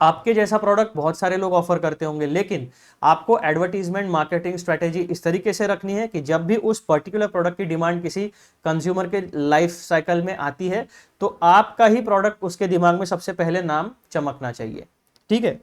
आपके जैसा प्रोडक्ट बहुत सारे लोग ऑफर करते होंगे, लेकिन आपको एडवर्टीजमेंट मार्केटिंग स्ट्रेटेजी इस तरीके से रखनी है कि जब भी उस पर्टिकुलर प्रोडक्ट की डिमांड किसी कंज्यूमर के लाइफ साइकिल में आती है तो आपका ही प्रोडक्ट उसके दिमाग में सबसे पहले नाम चमकना चाहिए। ठीक है,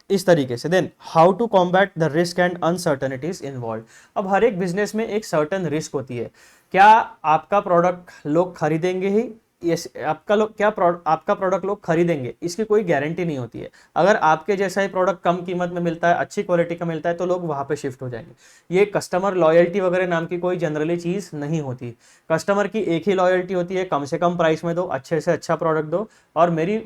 इस तरीके से। Then how to combat the risk and uncertainties involve. अब हर एक बिजनेस में एक सर्टन रिस्क होती है। क्या आपका प्रोडक्ट लोग खरीदेंगे ही, यस, आपका प्रोडक्ट लोग खरीदेंगे इसकी कोई गारंटी नहीं होती है। अगर आपके जैसा ही प्रोडक्ट कम कीमत में मिलता है, अच्छी क्वालिटी का मिलता है, तो लोग वहां पे शिफ्ट हो जाएंगे। ये कस्टमर लॉयल्टी वगैरह नाम की कोई जनरली चीज नहीं होती। कस्टमर की एक ही लॉयल्टी होती है, कम से कम प्राइस में दो, अच्छे से अच्छा प्रोडक्ट दो, और मेरी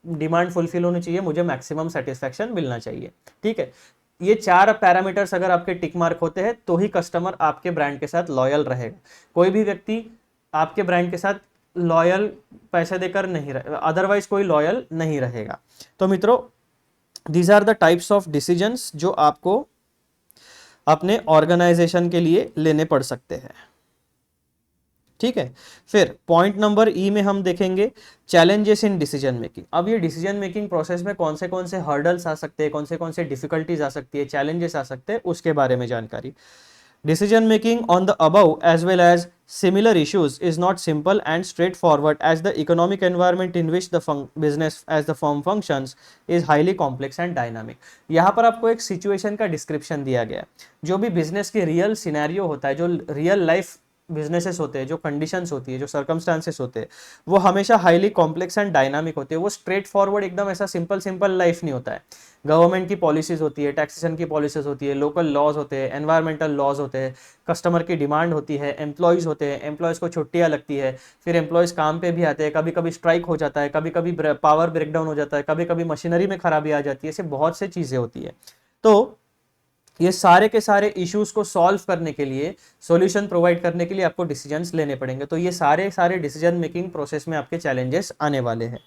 डिमांड फुलफिल होनी चाहिए, मुझे मैक्सिमम सेटिस्फेक्शन मिलना चाहिए। ठीक है, ये 4 पैरामीटर्स अगर आपके टिक मार्क होते हैं तो ही कस्टमर आपके ब्रांड के साथ लॉयल रहेगा। कोई भी व्यक्ति आपके ब्रांड के साथ लॉयल पैसे देकर नहीं रहे, अदरवाइज कोई लॉयल नहीं रहेगा। तो मित्रों, these are the types of decisions जो आपको अपने ऑर्गेनाइजेशन के लिए लेने पड़ सकते हैं। ठीक है, फिर पॉइंट नंबर ई में हम देखेंगे चैलेंजेस इन डिसीजन मेकिंग। अब ये डिसीजन मेकिंग प्रोसेस में कौन से हर्डल्स आ सकते हैं, कौन से डिफिकल्टीज आ सकती है, चैलेंजेस आ सकते हैं, उसके बारे में जानकारी। Decision making on the above as well as similar issues is not simple and straightforward as the economic environment in which the business as the firm functions is highly complex and dynamic. यहाँ पर आपको एक सिचुएशन का डिस्क्रिप्शन दिया गया है। जो भी बिजनेस के रियल सिनेरियो होता है, जो रियल लाइफ बिजनेसेस होते हैं, जो कंडीशंस होती है, जो सर्कमस्टांसेस होते हैं, वो हमेशा हाईली कॉम्प्लेक्स एंड डायनामिक होते हैं। वो स्ट्रेट फॉरवर्ड एकदम ऐसा सिंपल लाइफ नहीं होता है। गवर्नमेंट की पॉलिसीज होती है, टैक्सेशन की पॉलिसीज होती है, लोकल लॉज होते हैं, एनवायरमेंटल लॉज होते हैं, कस्टमर की डिमांड होती है, एम्प्लॉयज़ होते हैं, एम्प्लॉयज़ को छुट्टियां लगती है, फिर एम्प्लॉयज़ काम पे भी आते हैं, कभी कभी स्ट्राइक हो जाता है, कभी कभी पावर ब्रेकडाउन हो जाता है, कभी कभी मशीनरी में खराबी आ जाती है, ऐसे बहुत से चीज़ें होती है। तो ये सारे के सारे इश्यूज को सॉल्व करने के लिए, सॉल्यूशन प्रोवाइड करने के लिए आपको डिसीजंस लेने पड़ेंगे। तो ये सारे डिसीजन मेकिंग प्रोसेस में आपके चैलेंजेस आने वाले हैं।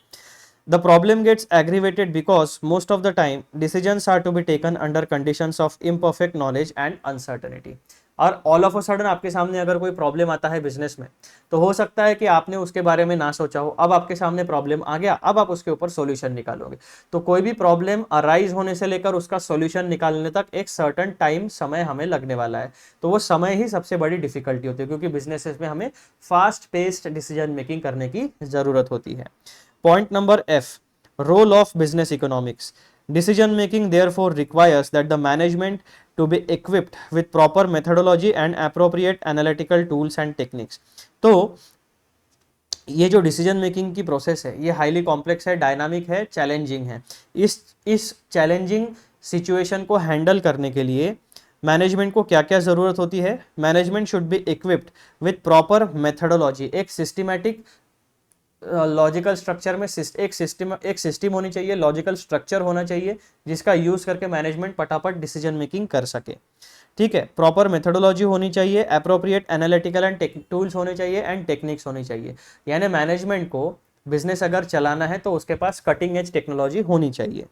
The problem gets aggravated because most of the time decisions are to be taken under conditions of imperfect knowledge and uncertainty. और ऑल ऑफ अ सडन आपके सामने अगर कोई प्रॉब्लम आता है बिजनेस में, तो हो सकता है कि आपने उसके बारे में ना सोचा हो, अब आपके सामने प्रॉब्लम आ गया, अब आप उसके ऊपर सॉल्यूशन निकालोगे। तो कोई भी प्रॉब्लम अराइज होने से लेकर उसका सॉल्यूशन निकालने तक एक सर्टेन टाइम, समय हमें लगने वाला है। तो वो समय ही सबसे बड़ी डिफिकल्टी होती है, क्योंकि बिजनेसेस में हमें फास्ट पेस्ड डिसीजन मेकिंग करने की जरूरत होती है। Point number F, role of business economics. Decision making therefore requires that the management to be equipped with proper methodology and appropriate analytical tools and techniques. तो ये जो डिसीजन मेकिंग की प्रोसेस है, ये हाईली कॉम्प्लेक्स है, डायनामिक है, चैलेंजिंग है। इस चैलेंजिंग सिचुएशन को हैंडल करने के लिए मैनेजमेंट को क्या क्या ज़रूरत होती है? Management should be equipped with proper methodology, एक सिस्टमैटिक लॉजिकल स्ट्रक्चर में एक सिस्टम होनी चाहिए, लॉजिकल स्ट्रक्चर होना चाहिए जिसका यूज करके मैनेजमेंट फटाफट डिसीजन मेकिंग कर सके। ठीक है, प्रॉपर मेथडोलॉजी होनी चाहिए, अप्रोप्रिएट एनालिटिकल एंड टूल्स होने चाहिए, एंड टेक्निक्स होनी चाहिए। यानी मैनेजमेंट को बिजनेस अगर चलाना है तो उसके पास कटिंग एज टेक्नोलॉजी होनी चाहिए।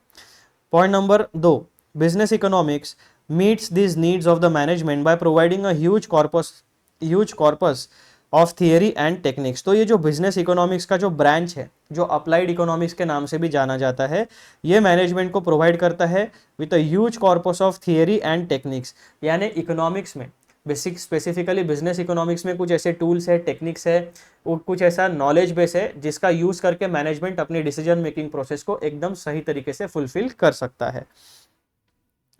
Point number 2, business economics meets this needs of the management by providing a huge corpus of theory and techniques. तो ये जो बिजनेस इकोनॉमिक्स का जो ब्रांच है, जो अप्लाइड इकोनॉमिक्स के नाम से भी जाना जाता है, ये मैनेजमेंट को प्रोवाइड करता है with a huge corpus of theory and techniques. यानी इकोनॉमिक्स में बेसिक, स्पेसिफिकली बिजनेस इकोनॉमिक्स में कुछ ऐसे टूल्स है, टेक्निक्स है, कुछ ऐसा नॉलेज बेस है जिसका यूज करके मैनेजमेंट अपनी डिसीजन मेकिंग प्रोसेस को एकदम सही तरीके से फुलफिल कर सकता है।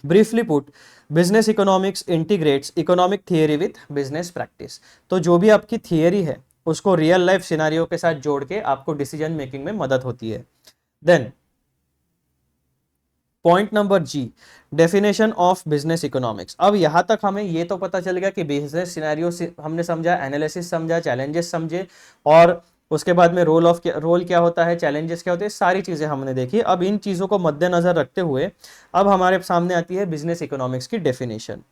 Briefly put, business economics integrates economic theory with business practice. तो जो भी आपकी थियरी है उसको रियल लाइफ सिनेरियो के साथ जोड़ के आपको डिसीजन मेकिंग में मदद होती है। Then point number G, definition of business economics. अब यहां तक हमें ये तो पता चल गया कि बिजनेस सिनेरियो से हमने समझा, एनालिसिस समझा, चैलेंजेस समझे, और उसके बाद में रोल क्या होता है, चैलेंजेस क्या होते हैं, सारी चीजें हमने देखी। अब इन चीजों को मद्देनजर रखते हुए अब हमारे सामने आती है बिजनेस इकोनॉमिक्स की definition.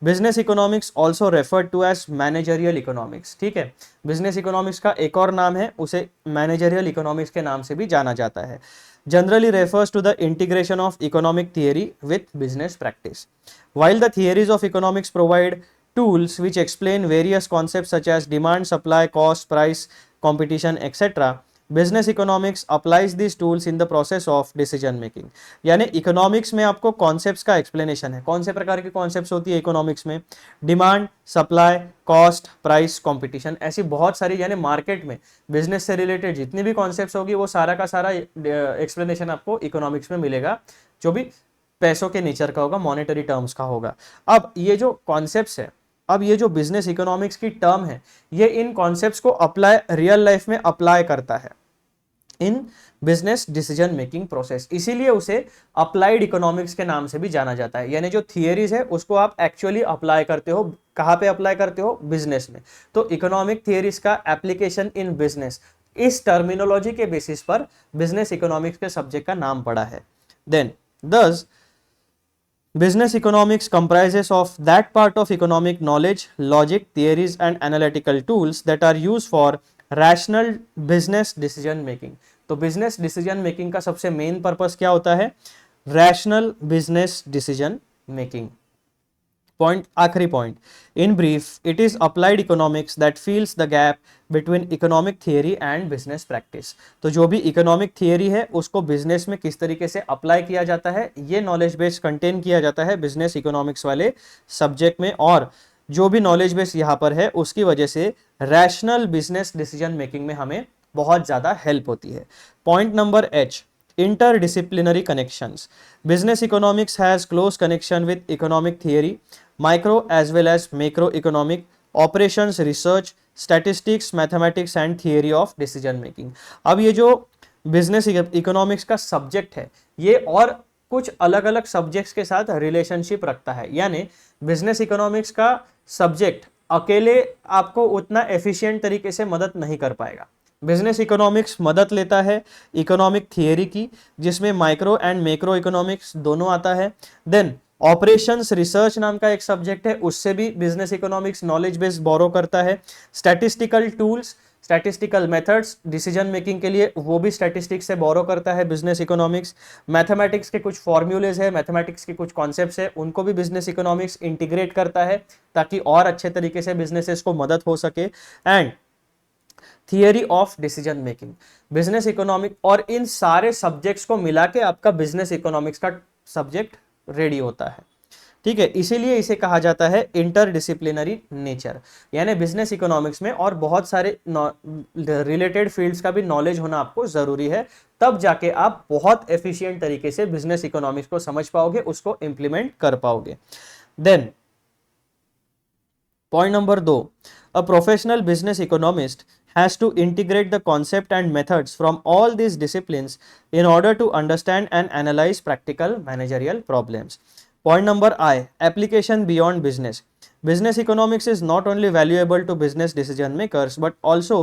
Business economics also referred to as managerial economics. ठीक है, बिजनेस इकोनॉमिक्स का एक और नाम है, उसे मैनेजरियल इकोनॉमिक्स के नाम से भी जाना जाता है। Generally refers to the integration of economic theory with business practice. While the theories of economics provide tools which explain various concepts such as demand, supply, cost, price, competition, etc., business economics applies these tools in the process of decision making. यानी इकोनॉमिक्स में आपको कॉन्सेप्ट्स का एक्सप्लेनेशन है। कौन से प्रकार के कॉन्सेप्ट्स होती है इकोनॉमिक्स में? Demand, supply, cost, price, competition, ऐसी बहुत सारी, यानी मार्केट में बिजनेस से रिलेटेड जितनी भी कॉन्सेप्ट्स होगी वो सारा का सारा एक्सप्लेनेशन आपको इकोनॉमिक्स में मिलेगा, जो भी पैसों के नेचर का होगा, मॉनेटरी टर्म्स का होगा। अब ये जो कॉन्सेप्ट्स है, अब ये जो बिजनेस इकोनॉमिक्स की टर्म है, ये इन कॉन्सेप्ट्स को अप्लाई रियल लाइफ में अप्लाई करता है in business decision making process, इसीलिए उसे अप्लाइड इकोनॉमिक्स के नाम से भी जाना जाता है। यानी जो थियरीज है उसको आप एक्चुअली अप्लाई करते हो, कहां पे अप्लाई करते हो? बिजनेस में। तो इकोनॉमिक थियरीज का एप्लीकेशन इन बिजनेस, इस टर्मिनोलॉजी के बेसिस पर बिजनेस इकोनॉमिक्स के सब्जेक्ट का नाम पड़ा है। Then thus business economics comprises of that part of economic knowledge, logic, theories and analytical tools that are used for rational business decision making. तो business decision making का सबसे मेन पर्पस क्या होता है? rational business decision making. Point, आखिरी point, in brief it is applied economics that fills the gap between economic theory and business practice. तो जो भी इकोनॉमिक थियरी है उसको बिजनेस में किस तरीके से अप्लाई किया जाता है, ये नॉलेज बेस कंटेन किया जाता है बिजनेस इकोनॉमिक्स वाले सब्जेक्ट में, और जो भी नॉलेज बेस यहाँ पर है उसकी वजह से रैशनल बिजनेस डिसीजन मेकिंग में हमें बहुत ज़्यादा हेल्प होती है। Point number H, interdisciplinary connections. Business economics has close connection with economic theory, micro as well as macroeconomic, operations, research, statistics, mathematics and theory of decision making. अब ये जो बिजनेस इकोनॉमिक्स का सब्जेक्ट है ये और कुछ अलग अलग सब्जेक्ट्स के साथ रिलेशनशिप रखता है। यानी बिजनेस इकोनॉमिक्स का सब्जेक्ट अकेले आपको उतना एफिशिएंट तरीके से मदद नहीं कर पाएगा। बिजनेस इकोनॉमिक्स मदद लेता है इकोनॉमिक थियरी की, जिसमें माइक्रो एंड मैक्रो इकोनॉमिक्स दोनों आता है। देन ऑपरेशंस रिसर्च नाम का एक सब्जेक्ट है, उससे भी बिजनेस इकोनॉमिक्स नॉलेज बेस बोरो करता है। Statistical tools, statistical methods decision making के लिए, वो भी स्टैटिस्टिक्स से बोरो करता है बिजनेस इकोनॉमिक्स। मैथमेटिक्स के कुछ फॉर्मूलेज है, मैथमेटिक्स के कुछ कॉन्सेप्ट्स है, उनको भी बिजनेस इकोनॉमिक्स इंटीग्रेट करता है ताकि और अच्छे तरीके से बिजनेसेस को मदद हो सके। And theory of decision making, business economic, और इन सारे सब्जेक्ट्स को मिला के आपका बिजनेस इकोनॉमिक्स का सब्जेक्ट रेडी होता है। ठीक है, इसीलिए इसे कहा जाता है इंटरडिसिप्लिनरी नेचर। यानी बिजनेस इकोनॉमिक्स में और बहुत सारे रिलेटेड फील्ड्स का भी नॉलेज होना आपको जरूरी है, तब जाके आप बहुत एफिशिएंट तरीके से बिजनेस इकोनॉमिक्स को समझ पाओगे, उसको इंप्लीमेंट कर पाओगे। Then point number 2, a professional business economist has to integrate the concept and methods from all these disciplines in order to understand and analyze practical managerial problems. Point number I, application beyond business. Business economics is not only valuable to business decision makers but also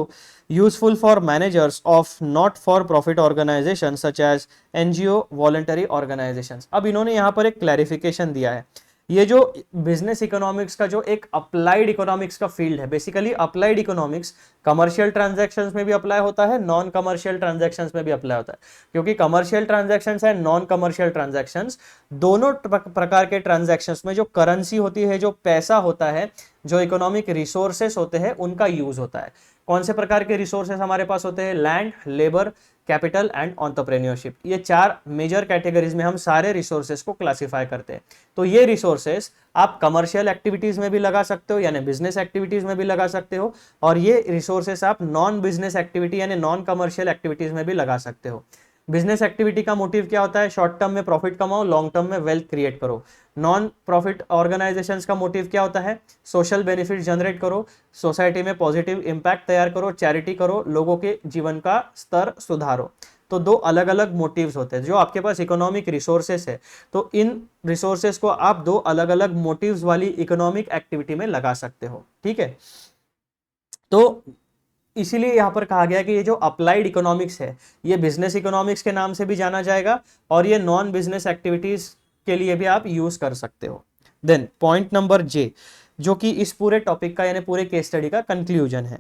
useful for managers of not for profit organizations such as NGO, voluntary organizations. अब इन्होंने यहाँ पर एक क्लैरिफिकेशन दिया है। ये जो बिजनेस इकोनॉमिक्स का जो एक अप्लाइड इकोनॉमिक्स का फील्ड है, basically applied economics commercial transactions में भी अप्लाई होता है, नॉन कमर्शियल ट्रांजैक्शंस में भी अप्लाई होता है, क्योंकि commercial transactions and non commercial transactions दोनों प्रकार के ट्रांजैक्शंस में जो करेंसी होती है, जो पैसा होता है, जो इकोनॉमिक रिसोर्सेस होते हैं, उनका यूज होता है। कौन से प्रकार के रिसोर्सेस हमारे पास होते हैं? Land, labour, capital and entrepreneurship. ये 4 मेजर कैटेगरीज में हम सारे रिसोर्सेस को क्लासिफाई करते हैं। तो ये रिसोर्सेस आप कमर्शियल एक्टिविटीज में भी लगा सकते हो, यानी बिजनेस एक्टिविटीज में भी लगा सकते हो, और ये रिसोर्सेस आप नॉन बिजनेस एक्टिविटी यानी नॉन कमर्शियल एक्टिविटीज में भी लगा सकते हो। बिजनेस एक्टिविटी का मोटिव क्या होता है? शॉर्ट टर्म में प्रॉफिट कमाओ, लॉन्ग टर्म में वेल्थ क्रिएट करो। नॉन प्रॉफिट ऑर्गेनाइजेशंस का मोटिव क्या होता है? सोशल बेनिफिट जनरेट करो, सोसाइटी में पॉजिटिव इंपैक्ट तैयार करो, चैरिटी करो, लोगों के जीवन का स्तर सुधारो। तो दो अलग अलग मोटिव्स होते हैं। जो आपके पास इकोनॉमिक रिसोर्सेस है, तो इन रिसोर्सेस को आप दो अलग अलग मोटिव्स वाली इकोनॉमिक एक्टिविटी में लगा सकते हो। ठीक है, तो इसीलिए यहां पर कहा गया कि ये जो अप्लाइड इकोनॉमिक्स है, ये बिजनेस इकोनॉमिक्स के नाम से भी जाना जाएगा, और ये नॉन बिजनेस एक्टिविटीज के लिए भी आप यूज कर सकते हो। देन पॉइंट नंबर जे, जो कि इस पूरे टॉपिक का यानी पूरे केस स्टडी का कंक्लूजन है।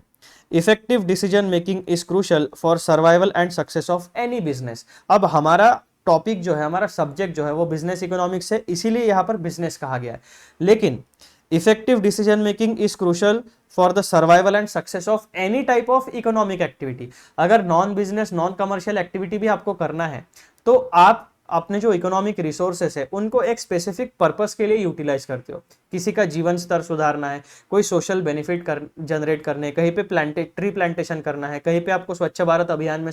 Effective decision making is crucial for survival and success of any business. अब हमारा टॉपिक जो है, हमारा सब्जेक्ट जो है वो बिजनेस इकोनॉमिक्स है, इसीलिए यहां पर बिजनेस कहा गया है। लेकिन effective decision making is crucial for the survival and success of any type of economic activity. अगर non business non commercial activity भी आपको करना है, तो आप अपने जो इकोनॉमिक रिसोर्सेस है उनको एक स्पेसिफिक पर्पस के लिए यूटिलाइज करते हो। किसी का जीवन स्तर सुधारना है, कोई सोशल बेनिफिट जनरेट करने, कहीं पे ट्री प्लांटेशन करना है, कहीं पे आपको स्वच्छ भारत अभियान में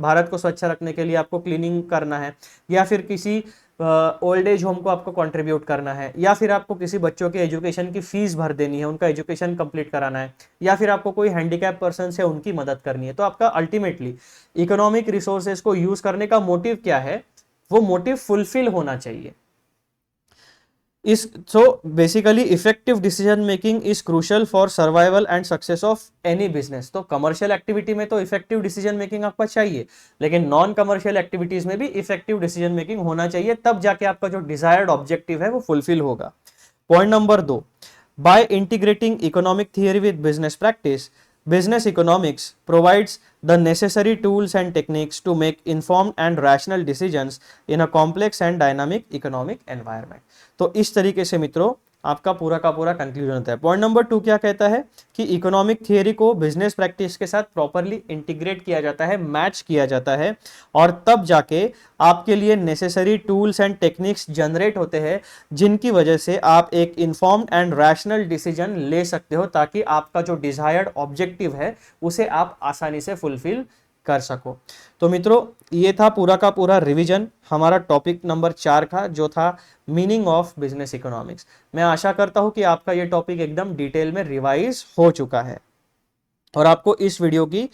भारत को स्वच्छ रखने के लिए आपको क्लीनिंग करना है, या फिर किसी ओल्ड एज होम को आपको कंट्रीब्यूट करना है, या फिर आपको किसी बच्चों के एजुकेशन की फीस भर देनी है, उनका एजुकेशन कंप्लीट कराना है, या फिर आपको कोई हैंडीकैप पर्सन है उनकी मदद करनी है। तो आपका अल्टीमेटली इकोनॉमिक रिसोर्सेज को यूज करने का मोटिव क्या है? वो मोटिव फुलफिल होना चाहिए। इस so basically effective decision making is crucial for survival and success of any business. तो कमर्शियल एक्टिविटी में तो इफेक्टिव डिसीजन मेकिंग आपका चाहिए, लेकिन नॉन कमर्शियल एक्टिविटीज में भी इफेक्टिव डिसीजन मेकिंग होना चाहिए, तब जाके आपका जो डिजायर्ड ऑब्जेक्टिव है वो फुलफिल होगा। Point number 2, by integrating economic theory with business practice, business economics provides the necessary tools and techniques to make informed and rational decisions in a complex and dynamic economic environment। तो इस तरीके से मित्रों आपका पूरा का पूरा कंक्लूजन होता है। पॉइंट नंबर 2 क्या कहता है कि इकोनॉमिक थियरी को बिजनेस प्रैक्टिस के साथ प्रॉपरली इंटीग्रेट किया जाता है, मैच किया जाता है, और तब जाके आपके लिए necessary tools and techniques generate होते हैं, जिनकी वजह से आप एक इन्फॉर्म्ड एंड रैशनल डिसीजन ले सकते हो, ताकि आपका जो डिजायर्ड ऑब्जेक्टिव है उसे आप आसानी से फुलफिल कर सको। तो मित्रों ये था पूरा का पूरा रिवीजन हमारा टॉपिक नंबर 4 का, जो था मीनिंग ऑफ बिजनेस इकोनॉमिक्स। मैं आशा करता हूं कि आपका ये टॉपिक एकदम डिटेल में रिवाइज हो चुका है और आपको इस वीडियो की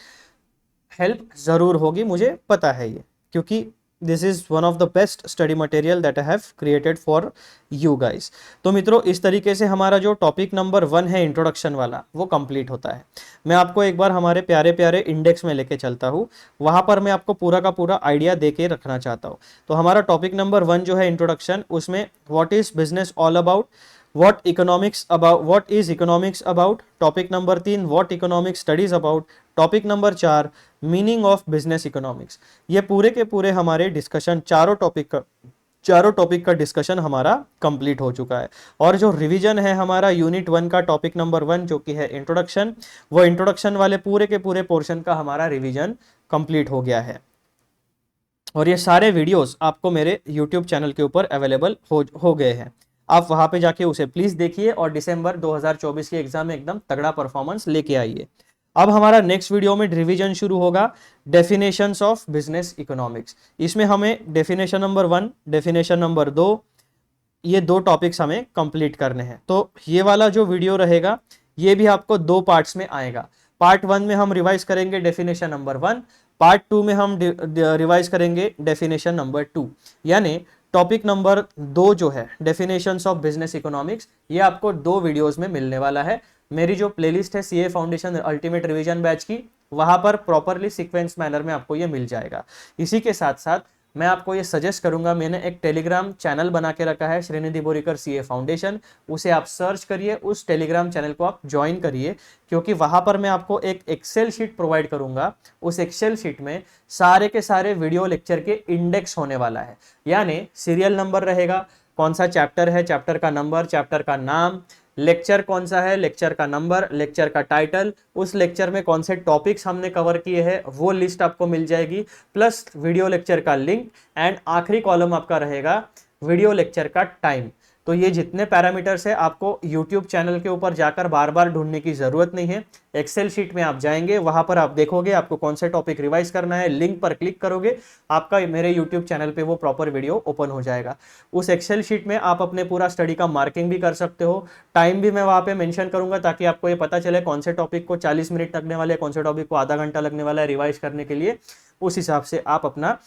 हेल्प जरूर होगी, मुझे पता है ये, क्योंकि this is one of the best study material that I have created for you guys. तो मित्रों इस तरीके से हमारा जो टॉपिक नंबर 1 है इंट्रोडक्शन वाला, वो कंप्लीट होता है। मैं आपको एक बार हमारे प्यारे प्यारे इंडेक्स में लेके चलता हूँ, वहां पर मैं आपको पूरा का पूरा आइडिया दे के रखना चाहता हूँ। तो हमारा टॉपिक नंबर 1 जो है इंट्रोडक्शन, उसमें what is business all about, what is economics about, topic number 3 what economics studies about, topic number 4 meaning of business economics. ये पूरे के पूरे हमारे डिस्कशन चारों टॉपिक का डिस्कशन हमारा कंप्लीट हो चुका है। और जो रिवीजन है हमारा यूनिट 1 का टॉपिक नंबर 1 जो कि है इंट्रोडक्शन, वो इंट्रोडक्शन वाले पूरे के पूरे पोर्शन का हमारा रिवीजन कंप्लीट हो गया है। और ये सारे वीडियोस आपको मेरे यूट्यूब चैनल के ऊपर अवेलेबल हो गए हैं, आप वहां पे जाके उसे प्लीज देखिए और दिसंबर 2024 के एग्जाम में एकदम तगड़ा परफॉर्मेंस लेके आइए। अब हमारा नेक्स्ट वीडियो में रिवीजन शुरू होगा डेफिनेशंस ऑफ बिजनेस इकोनॉमिक्स। इसमें हमें डेफिनेशन नंबर 1, डेफिनेशन नंबर 2, ये 2 टॉपिक्स हमें कंप्लीट करने हैं। तो ये वाला जो वीडियो रहेगा ये भी आपको 2 पार्ट्स में आएगा। पार्ट 1 में हम रिवाइज करेंगे डेफिनेशन नंबर 1, पार्ट 2 में हम रिवाइज करेंगे डेफिनेशन नंबर 2। यानी टॉपिक नंबर 2 जो है डेफिनेशंस ऑफ बिजनेस इकोनॉमिक्स, ये आपको 2 वीडियोस में मिलने वाला है। मेरी जो प्लेलिस्ट है CA foundation ultimate revision batch की, वहां पर प्रॉपरली सीक्वेंस मैनर में आपको ये मिल जाएगा। इसी के साथ साथ मैं आपको ये सजेस्ट करूंगा, मैंने एक टेलीग्राम चैनल बना के रखा है श्रीनिधि बोरीकर सीए फाउंडेशन, उसे आप सर्च करिए, उस टेलीग्राम चैनल को आप ज्वाइन करिए, क्योंकि वहां पर मैं आपको एक एक्सेल शीट प्रोवाइड करूंगा। उस एक्सेल शीट में सारे के सारे वीडियो लेक्चर के इंडेक्स होने वाला है, यानी सीरियल नंबर रहेगा, कौन सा चैप्टर है, चैप्टर का नंबर, चैप्टर का नाम, लेक्चर कौन सा है, लेक्चर का नंबर, लेक्चर का टाइटल, उस लेक्चर में कौन से टॉपिक्स हमने कवर किए हैं वो लिस्ट आपको मिल जाएगी, प्लस वीडियो लेक्चर का लिंक, एंड आखिरी कॉलम आपका रहेगा वीडियो लेक्चर का टाइम। तो ये जितने पैरामीटर्स है आपको यूट्यूब चैनल के ऊपर जाकर बार बार ढूंढने की जरूरत नहीं है। एक्सेल शीट में आप जाएंगे, वहां पर आप देखोगे आपको कौन से टॉपिक रिवाइज करना है, लिंक पर क्लिक करोगे, आपका मेरे यूट्यूब चैनल पे वो प्रॉपर वीडियो ओपन हो जाएगा। उस एक्सेल शीट में आप अपने पूरा स्टडी का मार्किंग भी कर सकते हो, टाइम भी मैं वहां पे मेंशन करूंगा ताकि आपको ये पता चले कौन से टॉपिक को 40 मिनट लगने वाले हैं, कौन से टॉपिक को आधा घंटा लगने वाला है रिवाइज करने के लिए। उस हिसाब से आप अपना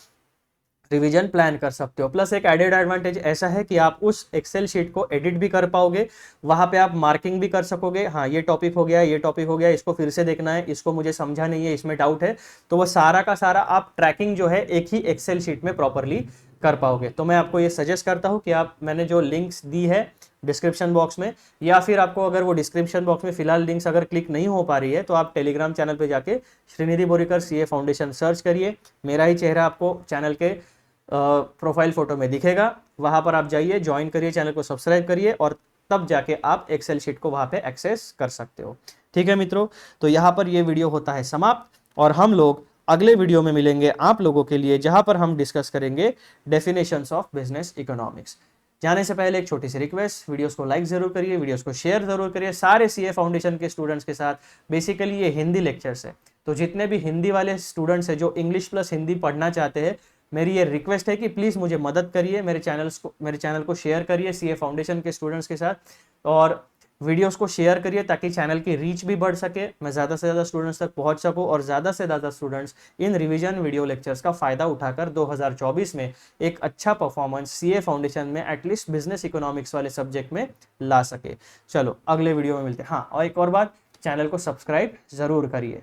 रिवीजन प्लान कर सकते हो। प्लस एक एडेड एडवांटेज ऐसा है कि आप उस एक्सेल शीट को एडिट भी कर पाओगे, वहां पे आप मार्किंग भी कर सकोगे, हाँ ये टॉपिक हो गया, ये टॉपिक हो गया, इसको फिर से देखना है, इसको मुझे समझा नहीं है, इसमें डाउट है, तो वो सारा का सारा आप ट्रैकिंग जो है एक ही एक्सेल शीट में प्रॉपरली कर पाओगे। तो मैं आपको ये सजेस्ट करता हूँ कि आप, मैंने जो लिंक्स दी है डिस्क्रिप्शन बॉक्स में, या फिर आपको अगर वो डिस्क्रिप्शन बॉक्स में फिलहाल लिंक्स अगर क्लिक नहीं हो पा रही है तो आप टेलीग्राम चैनल पे जाके Shrinidhi Borikar CA foundation search करिए, मेरा ही चेहरा आपको चैनल के प्रोफाइल फोटो में दिखेगा, वहां पर आप जाइए, ज्वाइन करिए, चैनल को सब्सक्राइब करिए और तब जाके आप एक्सेल शीट को वहां पे एक्सेस कर सकते हो। ठीक है मित्रों, तो यहाँ पर ये वीडियो होता है समाप्त और हम लोग अगले वीडियो में मिलेंगे आप लोगों के लिए, जहां पर हम डिस्कस करेंगे डेफिनेशंस ऑफ बिजनेस इकोनॉमिक्स। जाने से पहले एक छोटी सी रिक्वेस्ट, वीडियोस को लाइक जरूर करिए, वीडियोस को शेयर जरूर करिए सारे सीए फाउंडेशन के स्टूडेंट्स के साथ। बेसिकली ये हिंदी लेक्चर्स है, तो जितने भी हिंदी वाले स्टूडेंट्स हैं जो इंग्लिश प्लस हिंदी पढ़ना चाहते हैं, मेरी ये रिक्वेस्ट है कि प्लीज़ मुझे मदद करिए, मेरे चैनल को शेयर करिए सीए फाउंडेशन के स्टूडेंट्स के साथ, और वीडियोस को शेयर करिए ताकि चैनल की रीच भी बढ़ सके, मैं ज़्यादा से ज़्यादा स्टूडेंट्स तक पहुंच सकूं और ज़्यादा से ज़्यादा students in revision video lectures का फ़ायदा उठाकर 2024 में एक अच्छा परफॉर्मेंस सीए फाउंडेशन में एटलीस्ट बिजनेस इकोनॉमिक्स वाले सब्जेक्ट में ला सके। चलो अगले वीडियो में मिलते हैं। हाँ, और एक और बात, चैनल को सब्सक्राइब ज़रूर करिए।